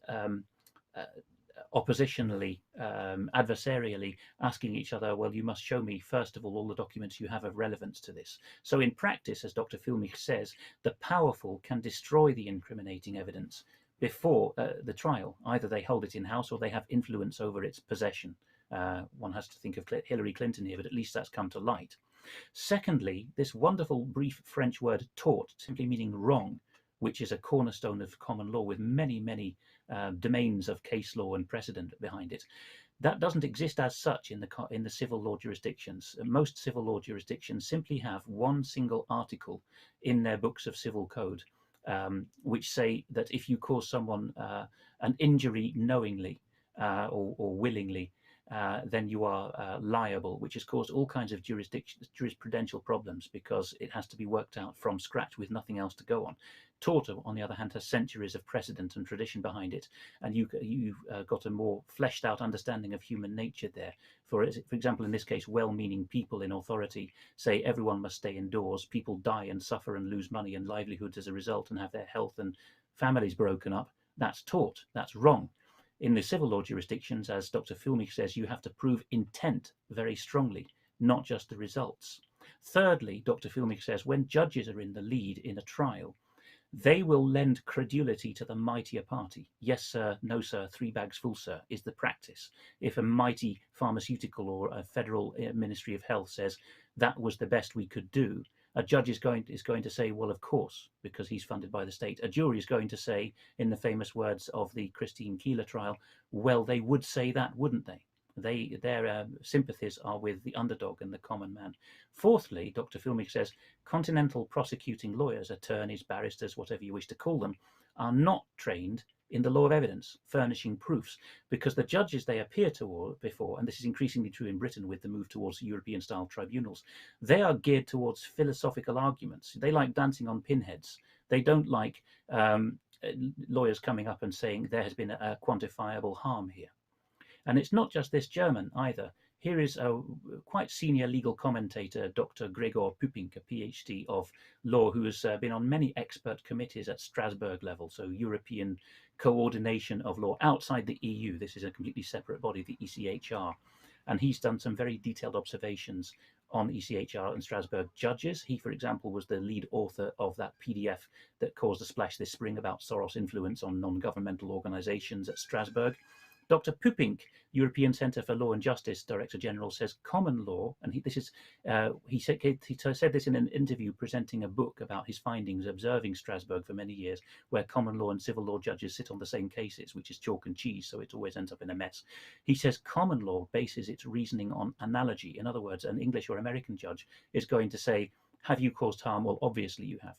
oppositionally, adversarially asking each other, well, you must show me, first of all the documents you have of relevance to this. So in practice, as Dr. Fuellmich says, the powerful can destroy the incriminating evidence before the trial. Either they hold it in-house or they have influence over its possession. One has to think of Hillary Clinton here, but at least that's come to light. Secondly, this wonderful brief French word tort, simply meaning wrong, which is a cornerstone of common law with many, many domains of case law and precedent behind it. That doesn't exist as such in the civil law jurisdictions. Most civil law jurisdictions simply have one single article in their books of civil code, which say that if you cause someone an injury knowingly or willingly, then you are liable, which has caused all kinds of jurisprudential problems because it has to be worked out from scratch with nothing else to go on. Tort, on the other hand, has centuries of precedent and tradition behind it, and you've got a more fleshed out understanding of human nature there. For example, in this case, well-meaning people in authority say everyone must stay indoors. People die and suffer and lose money and livelihoods as a result and have their health and families broken up. That's tort. That's wrong. In the civil law jurisdictions, as Dr. Fuellmich says, you have to prove intent very strongly, not just the results. Thirdly, Dr. Fuellmich says, when judges are in the lead in a trial, they will lend credulity to the mightier party. Yes, sir, no, sir, 3 bags full, sir, is the practice. If a mighty pharmaceutical or a federal Ministry of Health says that was the best we could do, A judge is going to say, well, of course, because he's funded by the state. A jury is going to say, in the famous words of the Christine Keeler trial, well, they would say that, wouldn't they? Their sympathies are with the underdog and the common man. Fourthly, Dr. Fuellmich says, continental prosecuting lawyers, attorneys, barristers, whatever you wish to call them, are not trained in the law of evidence, furnishing proofs, because the judges they appear before, and this is increasingly true in Britain with the move towards European-style tribunals, they are geared towards philosophical arguments. They like dancing on pinheads. They don't like lawyers coming up and saying there has been a quantifiable harm here. And it's not just this German either. Here is a quite senior legal commentator, Dr. Gregor Pupink, a PhD of law, who has been on many expert committees at Strasbourg level, so European coordination of law outside the EU. This is a completely separate body, the ECHR. And he's done some very detailed observations on ECHR and Strasbourg judges. He, for example, was the lead author of that PDF that caused a splash this spring about Soros' influence on non-governmental organizations at Strasbourg. Dr. Pupink, European Centre for Law and Justice Director General, says common law, and he said this in an interview presenting a book about his findings observing Strasbourg for many years, where common law and civil law judges sit on the same cases, which is chalk and cheese, so it always ends up in a mess. He says common law bases its reasoning on analogy. In other words, an English or American judge is going to say, have you caused harm? Well, obviously you have.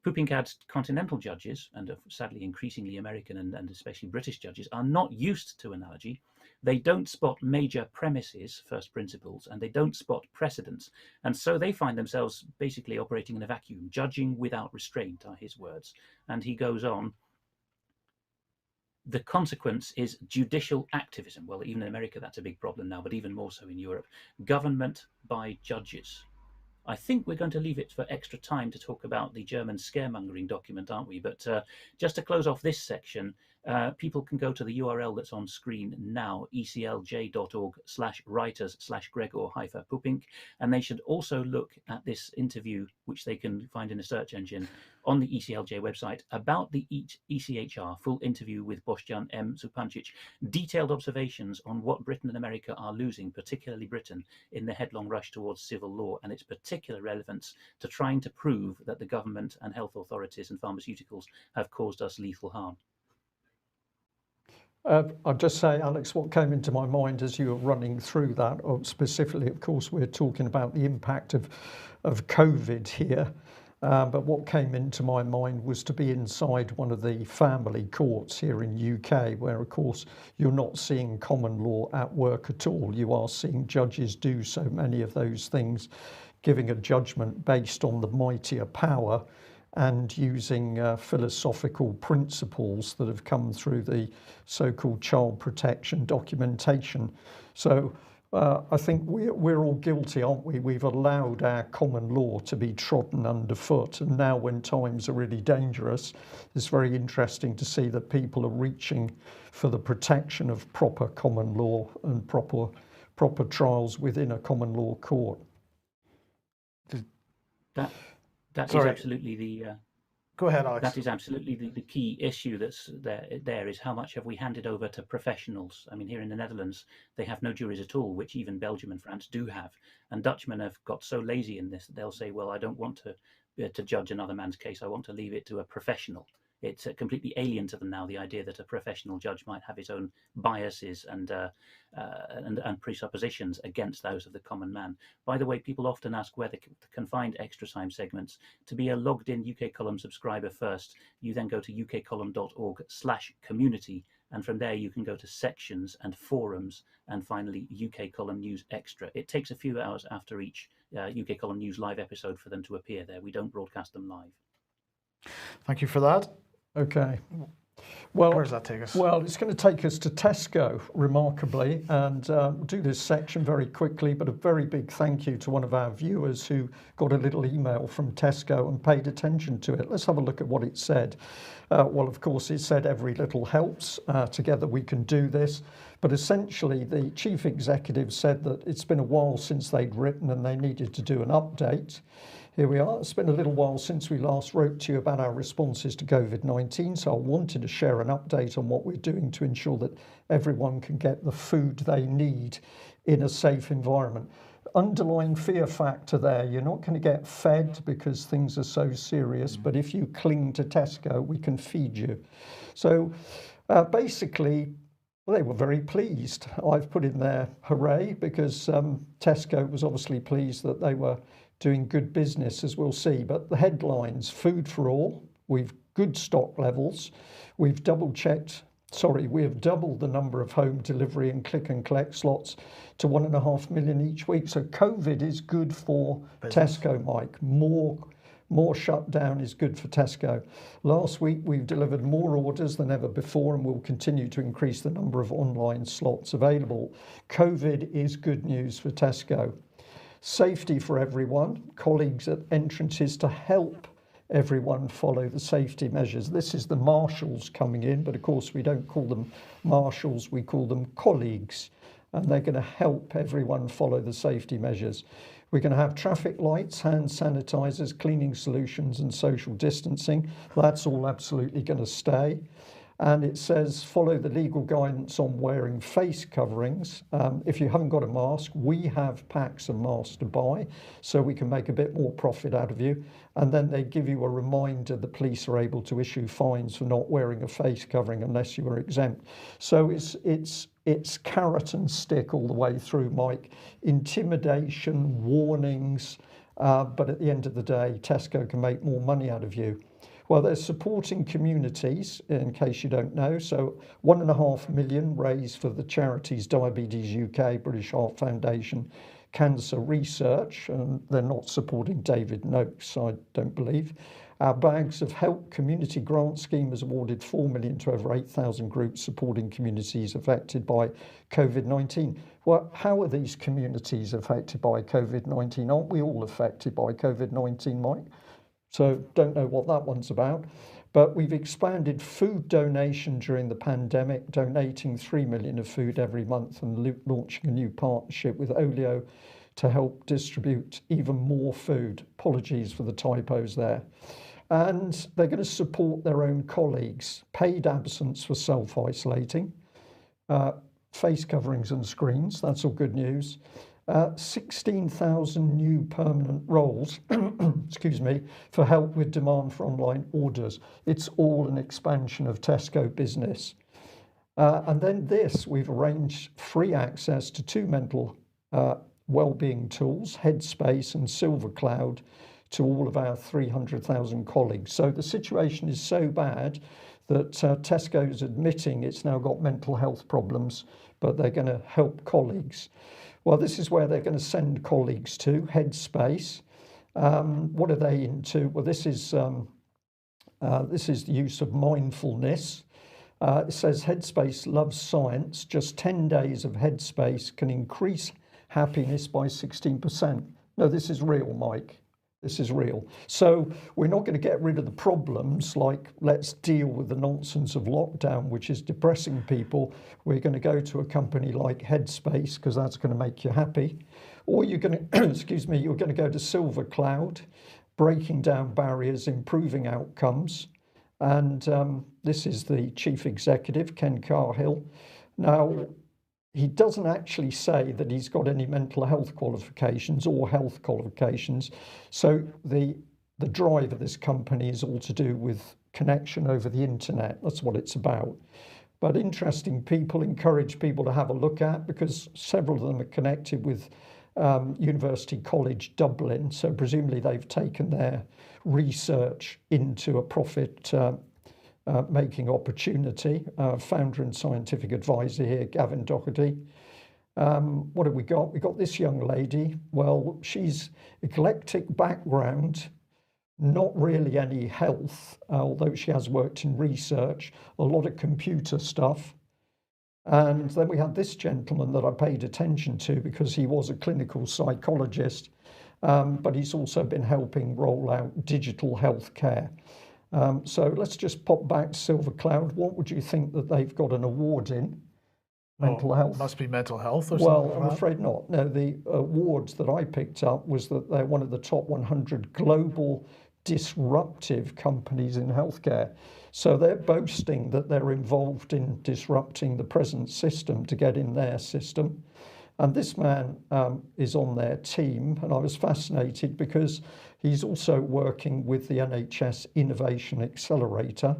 Pupink adds continental judges, and sadly increasingly American and especially British judges, are not used to analogy. They don't spot major premises, first principles, and they don't spot precedents. And so they find themselves basically operating in a vacuum, judging without restraint, are his words. And he goes on, the consequence is judicial activism. Well, even in America, that's a big problem now, but even more so in Europe. Government by judges. I think we're going to leave it for extra time to talk about the German scaremongering document, aren't we? But just to close off this section, people can go to the URL that's on screen now, eclj.org/writers/Gregor-Pupink, and they should also look at this interview, which they can find in a search engine on the ECLJ website, about the ECHR, full interview with Boštjan M. Zupancic, detailed observations on what Britain and America are losing, particularly Britain, in the headlong rush towards civil law, and its particular relevance to trying to prove that the government and health authorities and pharmaceuticals have caused us lethal harm. I'll just say, Alex, what came into my mind as you were running through that, or specifically, of course, we're talking about the impact of COVID here. But what came into my mind was to be inside one of the family courts here in UK, where, of course, you're not seeing common law at work at all. You are seeing judges do so many of those things, giving a judgment based on the mightier power and using philosophical principles that have come through the so-called child protection documentation. So I think we're all guilty, aren't we? We've allowed our common law to be trodden underfoot, and now when times are really dangerous, it's very interesting to see that people are reaching for the protection of proper common law and proper trials within a common law court. That is absolutely the. Go ahead, Alex. That is absolutely the key issue that's there is how much have we handed over to professionals? I mean, here in the Netherlands, they have no juries at all, which even Belgium and France do have. And Dutchmen have got so lazy in this that they'll say, well, I don't want to judge another man's case. I want to leave it to a professional. It's completely alien to them now, the idea that a professional judge might have his own biases and presuppositions against those of the common man. By the way, people often ask where they can find Extra Time segments. To be a logged in UK Column subscriber first, you then go to ukcolumn.org/community, and from there you can go to sections and forums, and finally UK Column News Extra. It takes a few hours after each UK Column News live episode for them to appear there. We don't broadcast them live. Thank you for that. Okay. Well, where does that take us? Well, it's going to take us to Tesco, remarkably, and we'll do this section very quickly, but a very big thank you to one of our viewers who got a little email from Tesco and paid attention to it. Let's have a look at what it said. Well, of course, it said every little helps. Together we can do this. But essentially, the chief executive said that it's been a while since they'd written and they needed to do an update. Here we are. It's been a little while since we last wrote to you about our responses to COVID-19, so I wanted to share an update on what we're doing to ensure that everyone can get the food they need in a safe environment. underlying fear factor there. You're not going to get fed because things are so serious, but if you cling to Tesco, we can feed you. So basically, well, they were very pleased. I've put in there hooray, because Tesco was obviously pleased that they were doing good business, as we'll see. But the headlines: food for all, we've good stock levels, we've we have doubled the number of home delivery and click and collect slots to 1.5 million each week. So COVID is good for Tesco, Mike. More shutdown is good for Tesco. Last week, we've delivered more orders than ever before, and we'll continue to increase the number of online slots available. COVID is good news for Tesco. Safety for everyone, colleagues at entrances to help everyone follow the safety measures. This is the marshals coming in, but of course we don't call them marshals, we call them colleagues, and they're going to help everyone follow the safety measures. We're going to have traffic lights, hand sanitizers, cleaning solutions and social distancing. That's all absolutely going to stay. And it says follow the legal guidance on wearing face coverings. If you haven't got a mask, we have packs of masks to buy, so we can make a bit more profit out of you. And then they give you a reminder the police are able to issue fines for not wearing a face covering unless you are exempt. So it's carrot and stick all the way through, Mike. Intimidation, warnings, but at the end of the day, Tesco can make more money out of you. Well, they're supporting communities, in case you don't know. So 1.5 million raised for the charities Diabetes UK, British Heart Foundation, Cancer Research, and they're not supporting David Noakes, I don't believe. Our Bags of Help community grant scheme has awarded 4 million to over 8,000 groups supporting communities affected by COVID-19. Well, how are these communities affected by COVID-19? Aren't we all affected by COVID-19, Mike? So don't know what that one's about. But we've expanded food donation during the pandemic, donating 3 million of food every month, and launching a new partnership with Olio to help distribute even more food. Apologies for the typos there. And they're going to support their own colleagues. Paid absence for self-isolating, face coverings and screens. That's all good news. 16,000 new permanent roles, excuse me, for help with demand for online orders. It's all an expansion of Tesco business. And then we've arranged free access to 2 mental wellbeing tools, Headspace and SilverCloud, to all of our 300,000 colleagues. So the situation is so bad that Tesco is admitting it's now got mental health problems, but they're going to help colleagues. Well, this is where they're going to send colleagues to, Headspace. What are they into? Well, this is the use of mindfulness. It says Headspace loves science. Just 10 days of Headspace can increase happiness by 16%. No, this is real, Mike. This is real. So we're not going to get rid of the problems, like let's deal with the nonsense of lockdown, which is depressing people. We're going to go to a company like Headspace because that's going to make you happy. Or you're going to, excuse me, you're going to go to SilverCloud, breaking down barriers, improving outcomes. And this is the chief executive, Ken Carhill. Now, he doesn't actually say that he's got any mental health qualifications or health qualifications. So the drive of this company is all to do with connection over the internet. That's what it's about. But interesting people, encourage people to have a look at, because several of them are connected with University College Dublin. So presumably they've taken their research into a profit making opportunity. Founder and scientific advisor here, Gavin Doherty. What have we got? We got this young lady. Well, she's eclectic background, not really any health, although she has worked in research, a lot of computer stuff. And then we had this gentleman that I paid attention to because he was a clinical psychologist, but he's also been helping roll out digital healthcare. So let's just pop back to SilverCloud. What would you think that they've got an award in? Mental health? Must be mental health or something. Well, I'm afraid not. No, the awards that I picked up was that they're one of the top 100 global disruptive companies in healthcare. So they're boasting that they're involved in disrupting the present system to get in their system. And this man is on their team, and I was fascinated because he's also working with the NHS Innovation Accelerator.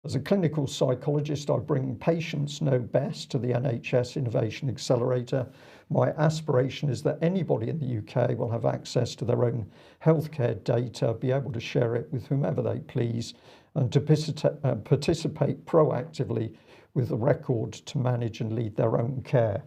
As a clinical psychologist, I bring patients know best to the NHS Innovation Accelerator. My aspiration is that anybody in the UK will have access to their own healthcare data, be able to share it with whomever they please, and to participate proactively with the record to manage and lead their own care.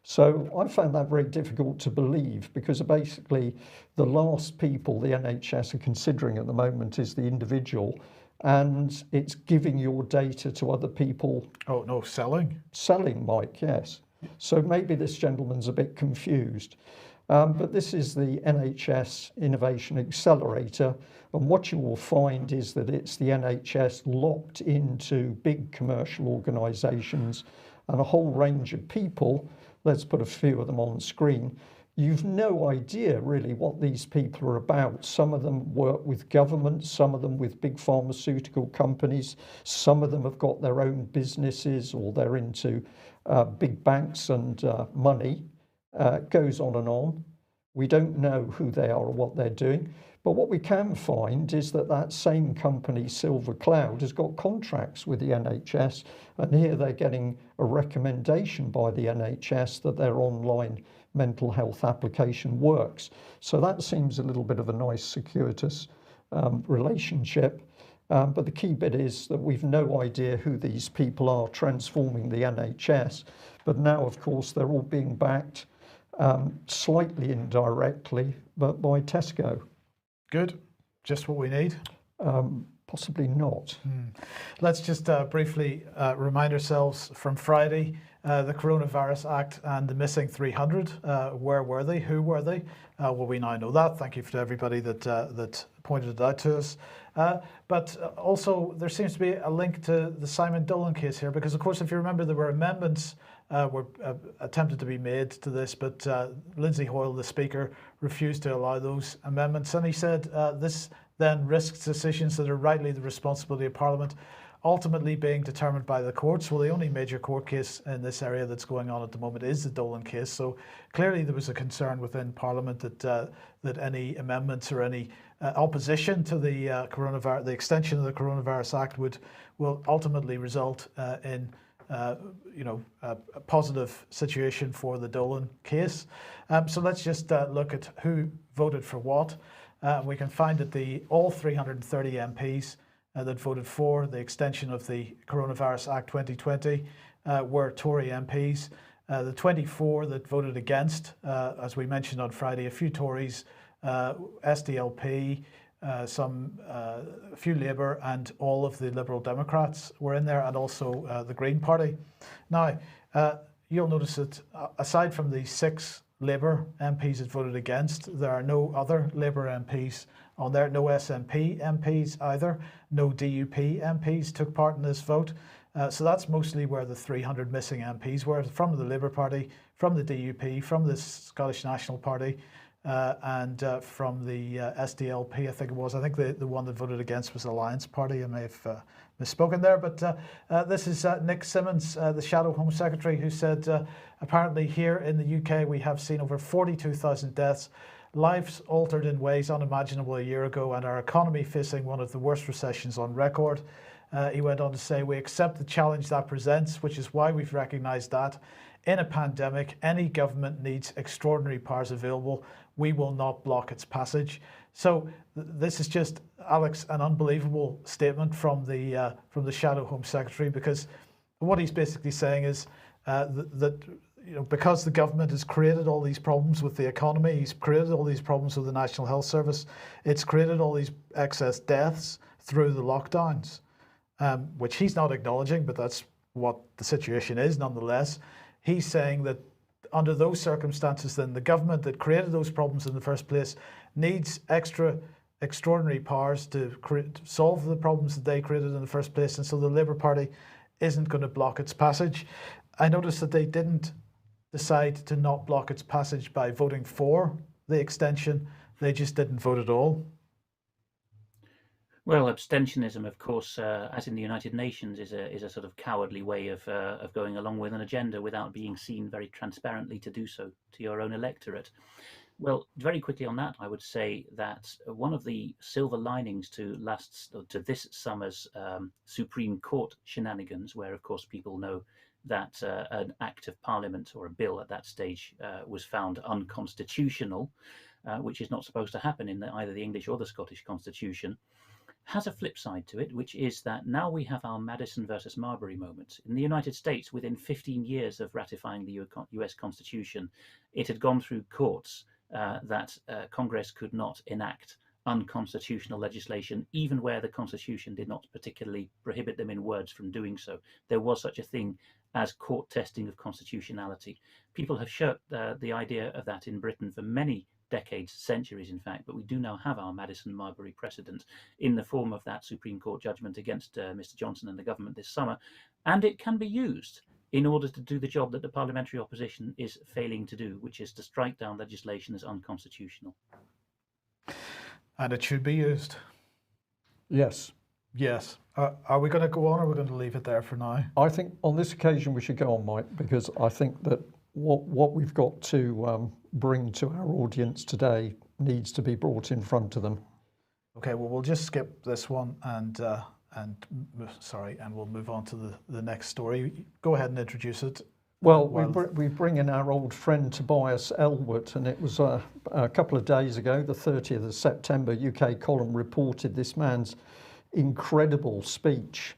So I found that very difficult to believe, because basically the last people the NHS are considering at the moment is the individual, and it's giving your data to other people. Oh no, selling? Selling, Mike, yes. So maybe this gentleman's a bit confused. But this is the NHS Innovation Accelerator, and what you will find is that it's the NHS locked into big commercial organisations and a whole range of people. Let's put a few of them on screen. You've no idea really what these people are about. Some of them work with government, some of them with big pharmaceutical companies, some of them have got their own businesses, or they're into big banks and money. It goes on and on. We don't know who they are or what they're doing. But what we can find is that that same company, SilverCloud, has got contracts with the NHS, and here they're getting a recommendation by the NHS that their online mental health application works. So that seems a little bit of a nice circuitous relationship. But the key bit is that we've no idea who these people are transforming the NHS. But now, of course, they're all being backed slightly indirectly, but by Tesco. Good. Just what we need? Possibly not. Let's just briefly remind ourselves from Friday, the Coronavirus Act and the missing 300. Where were they? Who were they? Well, we now know that. Thank you to everybody that pointed it out to us. But also, there seems to be a link to the Simon Dolan case here, because, of course, if you remember, there were amendments were attempted to be made to this, but Lindsay Hoyle, the Speaker, refused to allow those amendments. And he said this then risks decisions that are rightly the responsibility of Parliament, ultimately being determined by the courts. Well, the only major court case in this area that's going on at the moment is the Dolan case. So clearly there was a concern within Parliament that any amendments or any opposition to the the extension of the Coronavirus Act will ultimately result in a positive situation for the Dolan case. So let's just look at who voted for what. We can find that all 330 MPs that voted for the extension of the Coronavirus Act 2020 were Tory MPs. The 24 that voted against, as we mentioned on Friday, a few Tories, SDLP, a few Labour, and all of the Liberal Democrats were in there, and also the Green Party. Now, you'll notice that aside from the 6 Labour MPs that voted against, there are no other Labour MPs on there, no SNP MPs either, no DUP MPs took part in this vote. So that's mostly where the 300 missing MPs were, from the Labour Party, from the DUP, from the Scottish National Party, and from the SDLP, I think it was. I think the one that voted against was Alliance Party. I may have misspoken there, but this is Nick Simmons, the Shadow Home Secretary, who said apparently here in the UK we have seen over 42,000 deaths, lives altered in ways unimaginable a year ago, and our economy facing one of the worst recessions on record. He went on to say, we accept the challenge that presents, which is why we've recognised that in a pandemic, any government needs extraordinary powers available. We will not block its passage. So this is just, Alex, an unbelievable statement from the Shadow Home Secretary, because what he's basically saying is that because the government has created all these problems with the economy, he's created all these problems with the National Health Service, it's created all these excess deaths through the lockdowns, which he's not acknowledging, but that's what the situation is nonetheless. He's saying that under those circumstances, then the government that created those problems in the first place needs extraordinary powers to solve the problems that they created in the first place, and so the Labour Party isn't going to block its passage. I noticed that they didn't decide to not block its passage by voting for the extension. They just didn't vote at all. Well, abstentionism, of course, as in the United Nations, is a sort of cowardly way of going along with an agenda without being seen very transparently to do so to your own electorate. Well, very quickly on that, I would say that one of the silver linings to this summer's Supreme Court shenanigans, where of course people know that an act of Parliament or a bill at that stage was found unconstitutional, which is not supposed to happen in either the English or the Scottish Constitution, has a flip side to it, which is that now we have our Madison versus Marbury moment. In the United States, within 15 years of ratifying the US Constitution, it had gone through courts that Congress could not enact unconstitutional legislation, even where the Constitution did not particularly prohibit them in words from doing so. There was such a thing as court testing of constitutionality. People have shirked the idea of that in Britain for many decades, centuries in fact, but we do now have our Madison-Marbury precedent in the form of that Supreme Court judgment against Mr. Johnson and the government this summer, and it can be used in order to do the job that the parliamentary opposition is failing to do, which is to strike down legislation as unconstitutional. And it should be used. Yes. Yes. Are we going to go on, or are we going to leave it there for now? I think on this occasion we should go on, Mike, because I think that what we've got to bring to our audience today needs to be brought in front of them. Okay, well, we'll just skip this one and we'll move on to the next story. Go ahead and introduce it. Well, we bring in our old friend Tobias Ellwood, and it was a couple of days ago, the 30th of September, UK Column reported this man's incredible speech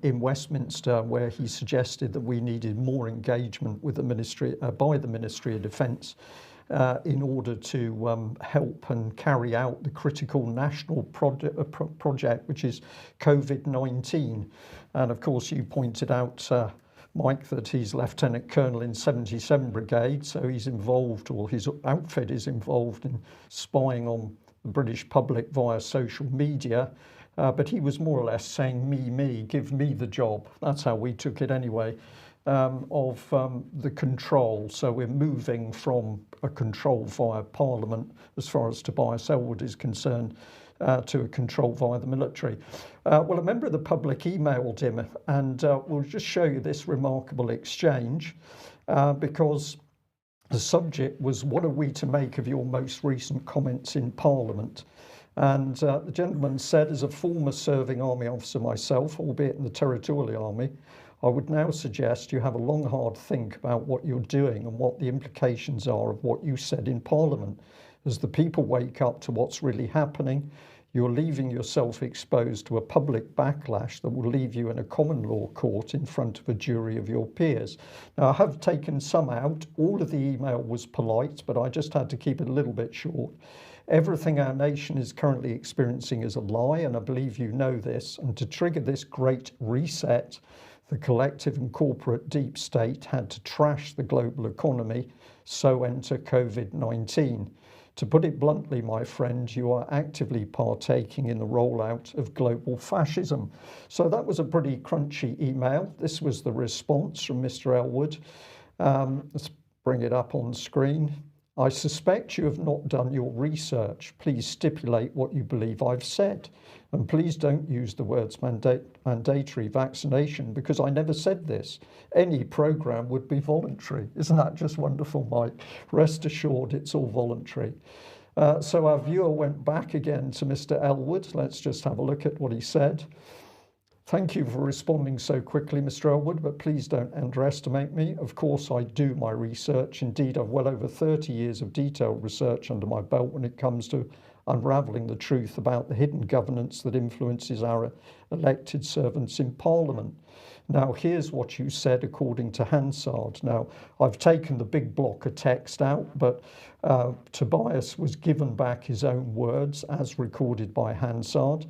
in Westminster, where he suggested that we needed more engagement with the Ministry by the Ministry of Defence in order to help and carry out the critical national project, which is COVID-19. And of course, you pointed out, Mike, that he's Lieutenant Colonel in 77 Brigade, so he's involved, or his outfit is involved in spying on the British public via social media. But he was more or less saying, me, give me the job. That's how we took it anyway, of the control. So we're moving from a control via Parliament, as far as Tobias Ellwood is concerned, to a control via the military. Well, a member of the public emailed him, and we'll just show you this remarkable exchange, because the subject was, what are we to make of your most recent comments in Parliament? And the gentleman said, as a former serving army officer myself, albeit in the Territorial Army, I would now suggest you have a long, hard think about what you're doing and what the implications are of what you said in Parliament. As the people wake up to what's really happening, you're leaving yourself exposed to a public backlash that will leave you in a common law court in front of a jury of your peers. Now, I have taken some out. All of the email was polite, but I just had to keep it a little bit short. Everything our nation is currently experiencing is a lie, and I believe you know this. And to trigger this great reset, the collective and corporate deep state had to trash the global economy, so enter COVID-19. To put it bluntly, my friend, you are actively partaking in the rollout of global fascism. So that was a pretty crunchy email. This was the response from Mr. Ellwood. Let's bring it up on screen. I suspect you have not done your research. Please stipulate what you believe I've said. And please don't use the words mandatory vaccination, because I never said this. Any program would be voluntary. Isn't that just wonderful, Mike? Rest assured, it's all voluntary. So our viewer went back again to Mr. Ellwood. Let's just have a look at what he said. Thank you for responding so quickly, Mr. Ellwood, but please don't underestimate me. Of course, I do my research. Indeed, I've well over 30 years of detailed research under my belt when it comes to unravelling the truth about the hidden governance that influences our elected servants in Parliament. Now, here's what you said according to Hansard. Now, I've taken the big block of text out, but Tobias was given back his own words as recorded by Hansard.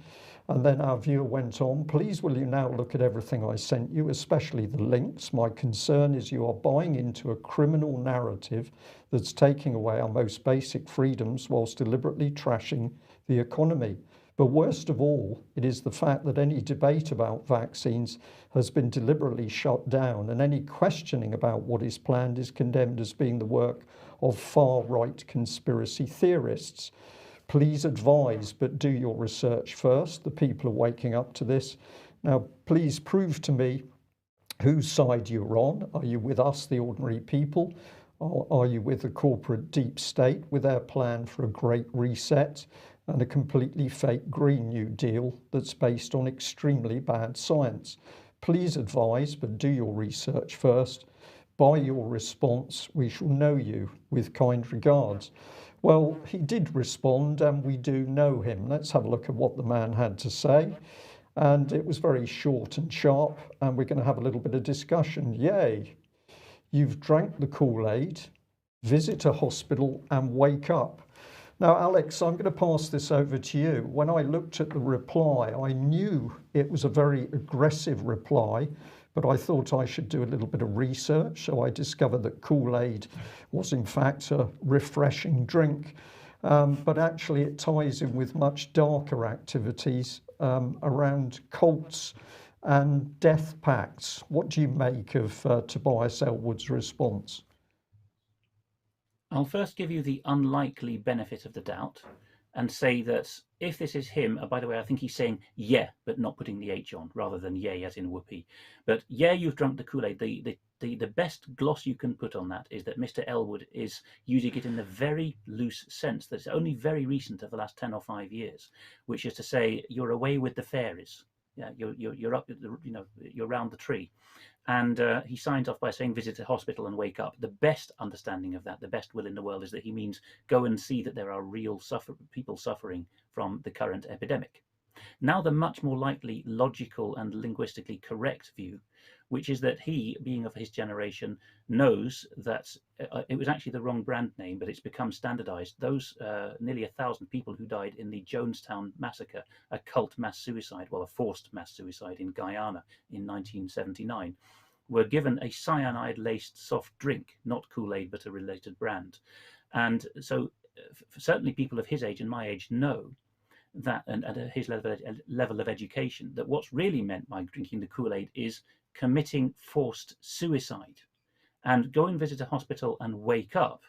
And then our viewer went on, please will you now look at everything I sent you, especially the links. My concern is you are buying into a criminal narrative that's taking away our most basic freedoms whilst deliberately trashing the economy. But worst of all, it is the fact that any debate about vaccines has been deliberately shut down, and any questioning about what is planned is condemned as being the work of far-right conspiracy theorists. Please advise, but do your research first. The people are waking up to this. Now, please prove to me whose side you're on. Are you with us, the ordinary people? Or are you with the corporate deep state with their plan for a great reset and a completely fake Green New Deal that's based on extremely bad science? Please advise, but do your research first. By your response, we shall know you. With kind regards. Well, he did respond, and we do know him. Let's have a look at what the man had to say. And it was very short and sharp, and we're going to have a little bit of discussion. Yay! You've drank the Kool-Aid, visit a hospital and wake up. Now, Alex, I'm going to pass this over to you. When I looked at the reply, I knew it was a very aggressive reply, but I thought I should do a little bit of research. So I discovered that Kool-Aid was in fact a refreshing drink, but actually it ties in with much darker activities around cults and death pacts. What do you make of Tobias Ellwood's response? I'll first give you the unlikely benefit of the doubt and say that if this is him, by the way, I think he's saying yeah, but not putting the H on, rather than yay as in whoopee. But yeah, you've drunk the Kool-Aid. The best gloss you can put on that is that Mr. Ellwood is using it in the very loose sense that it's only very recent of the last 10 or 5 years, which is to say you're away with the fairies. Yeah, you're up, you're round the tree. And he signs off by saying visit a hospital and wake up. The best understanding of that, the best will in the world, is that he means go and see that there are real people suffering from the current epidemic. Now, the much more likely logical and linguistically correct view, which is that he, being of his generation, knows that it was actually the wrong brand name, but it's become standardized. Those nearly 1,000 people who died in the Jonestown massacre, a cult mass suicide, well, a forced mass suicide in Guyana in 1979, were given a cyanide-laced soft drink, not Kool-Aid, but a related brand. And so certainly people of his age and my age know that, and at his level of education, that what's really meant by drinking the Kool-Aid is committing forced suicide. And go and visit a hospital and wake up,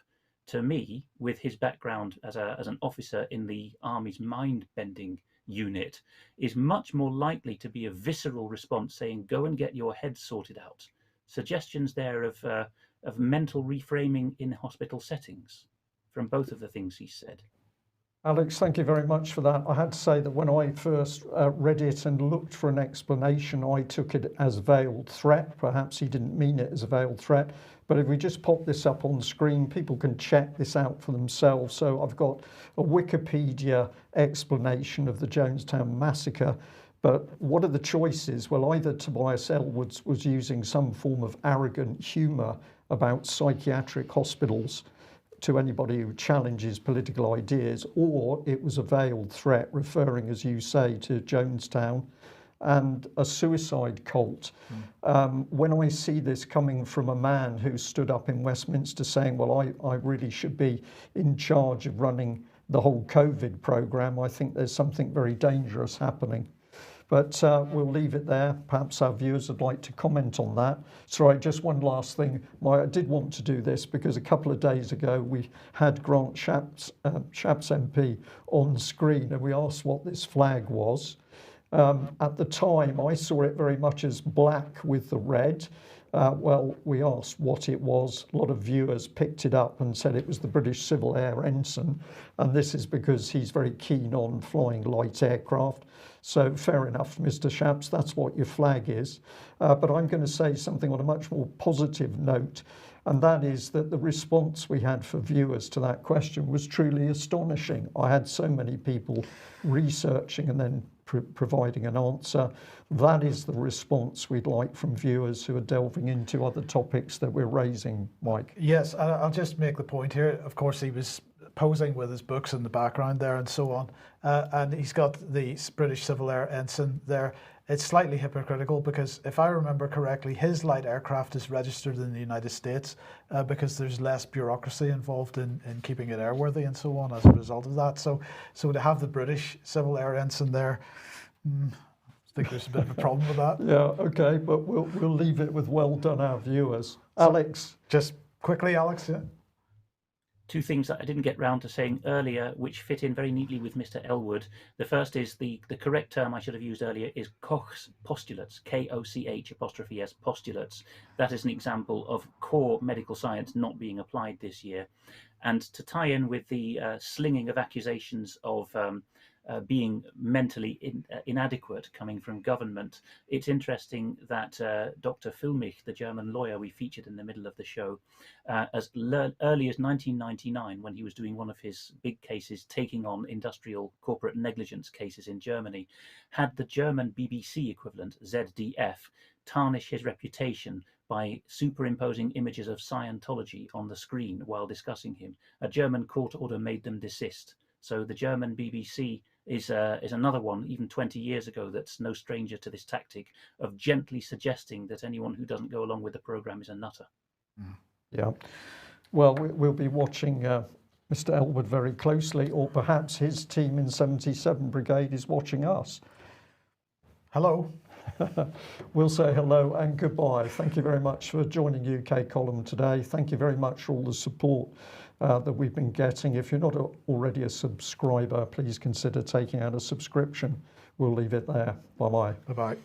to me, with his background as an officer in the Army's mind-bending unit, is much more likely to be a visceral response saying, go and get your head sorted out. Suggestions there of mental reframing in hospital settings from both of the things he said. Alex, thank you very much for that. I had to say that when I first read it and looked for an explanation, I took it as veiled threat. Perhaps he didn't mean it as a veiled threat. But if we just pop this up on the screen, people can check this out for themselves. So I've got a Wikipedia explanation of the Jonestown massacre. But what are the choices? Well, either Tobias Ellwood was using some form of arrogant humour about psychiatric hospitals to anybody who challenges political ideas, or it was a veiled threat referring, as you say, to Jonestown and a suicide cult. When I see this coming from a man who stood up in Westminster saying, well, I really should be in charge of running the whole COVID programme, I think there's something very dangerous happening. But we'll leave it there. Perhaps our viewers would like to comment on that. Sorry, just one last thing. I did want to do this because a couple of days ago we had Grant Shapps MP on screen and we asked what this flag was. At the time, I saw it very much as black with the red. Well, we asked what it was. A lot of viewers picked it up and said it was the British Civil Air Ensign. And this is because he's very keen on flying light aircraft. So fair enough, Mr. Shapps, that's what your flag is. But I'm going to say something on a much more positive note. And that is that the response we had for viewers to that question was truly astonishing. I had so many people researching and then providing an answer. That is the response we'd like from viewers who are delving into other topics that we're raising, Mike. Yes, I'll just make the point here. Of course, he was posing with his books in the background there and so on. And he's got the British Civil Air Ensign there. It's slightly hypocritical because if I remember correctly, his light aircraft is registered in the United States because there's less bureaucracy involved in keeping it airworthy and so on as a result of that. So to have the British Civil Air Ensign there, I think there's a bit of a problem with that. Yeah, okay, but we'll leave it with well done, our viewers. Alex. Just quickly, Alex, yeah. Two things that I didn't get round to saying earlier, which fit in very neatly with Mr. Elwood. The first is the correct term I should have used earlier is Koch's postulates, Koch''s postulates. That is an example of core medical science not being applied this year. And to tie in with the slinging of accusations of being mentally inadequate coming from government, it's interesting that Dr. Fuellmich, the German lawyer we featured in the middle of the show, as early as 1999, when he was doing one of his big cases taking on industrial corporate negligence cases in Germany, had the German BBC equivalent, ZDF, tarnish his reputation by superimposing images of Scientology on the screen while discussing him. A German court order made them desist. So the German BBC is another one, even 20 years ago, that's no stranger to this tactic of gently suggesting that anyone who doesn't go along with the programme is a nutter. Yeah. Well, we'll be watching Mr. Elwood very closely, or perhaps his team in 77 Brigade is watching us. Hello. We'll say hello and goodbye. Thank you very much for joining UK Column today. Thank you very much for all the support that we've been getting. If you're not already a subscriber, please consider taking out a subscription. We'll leave it there. Bye-bye. Bye-bye.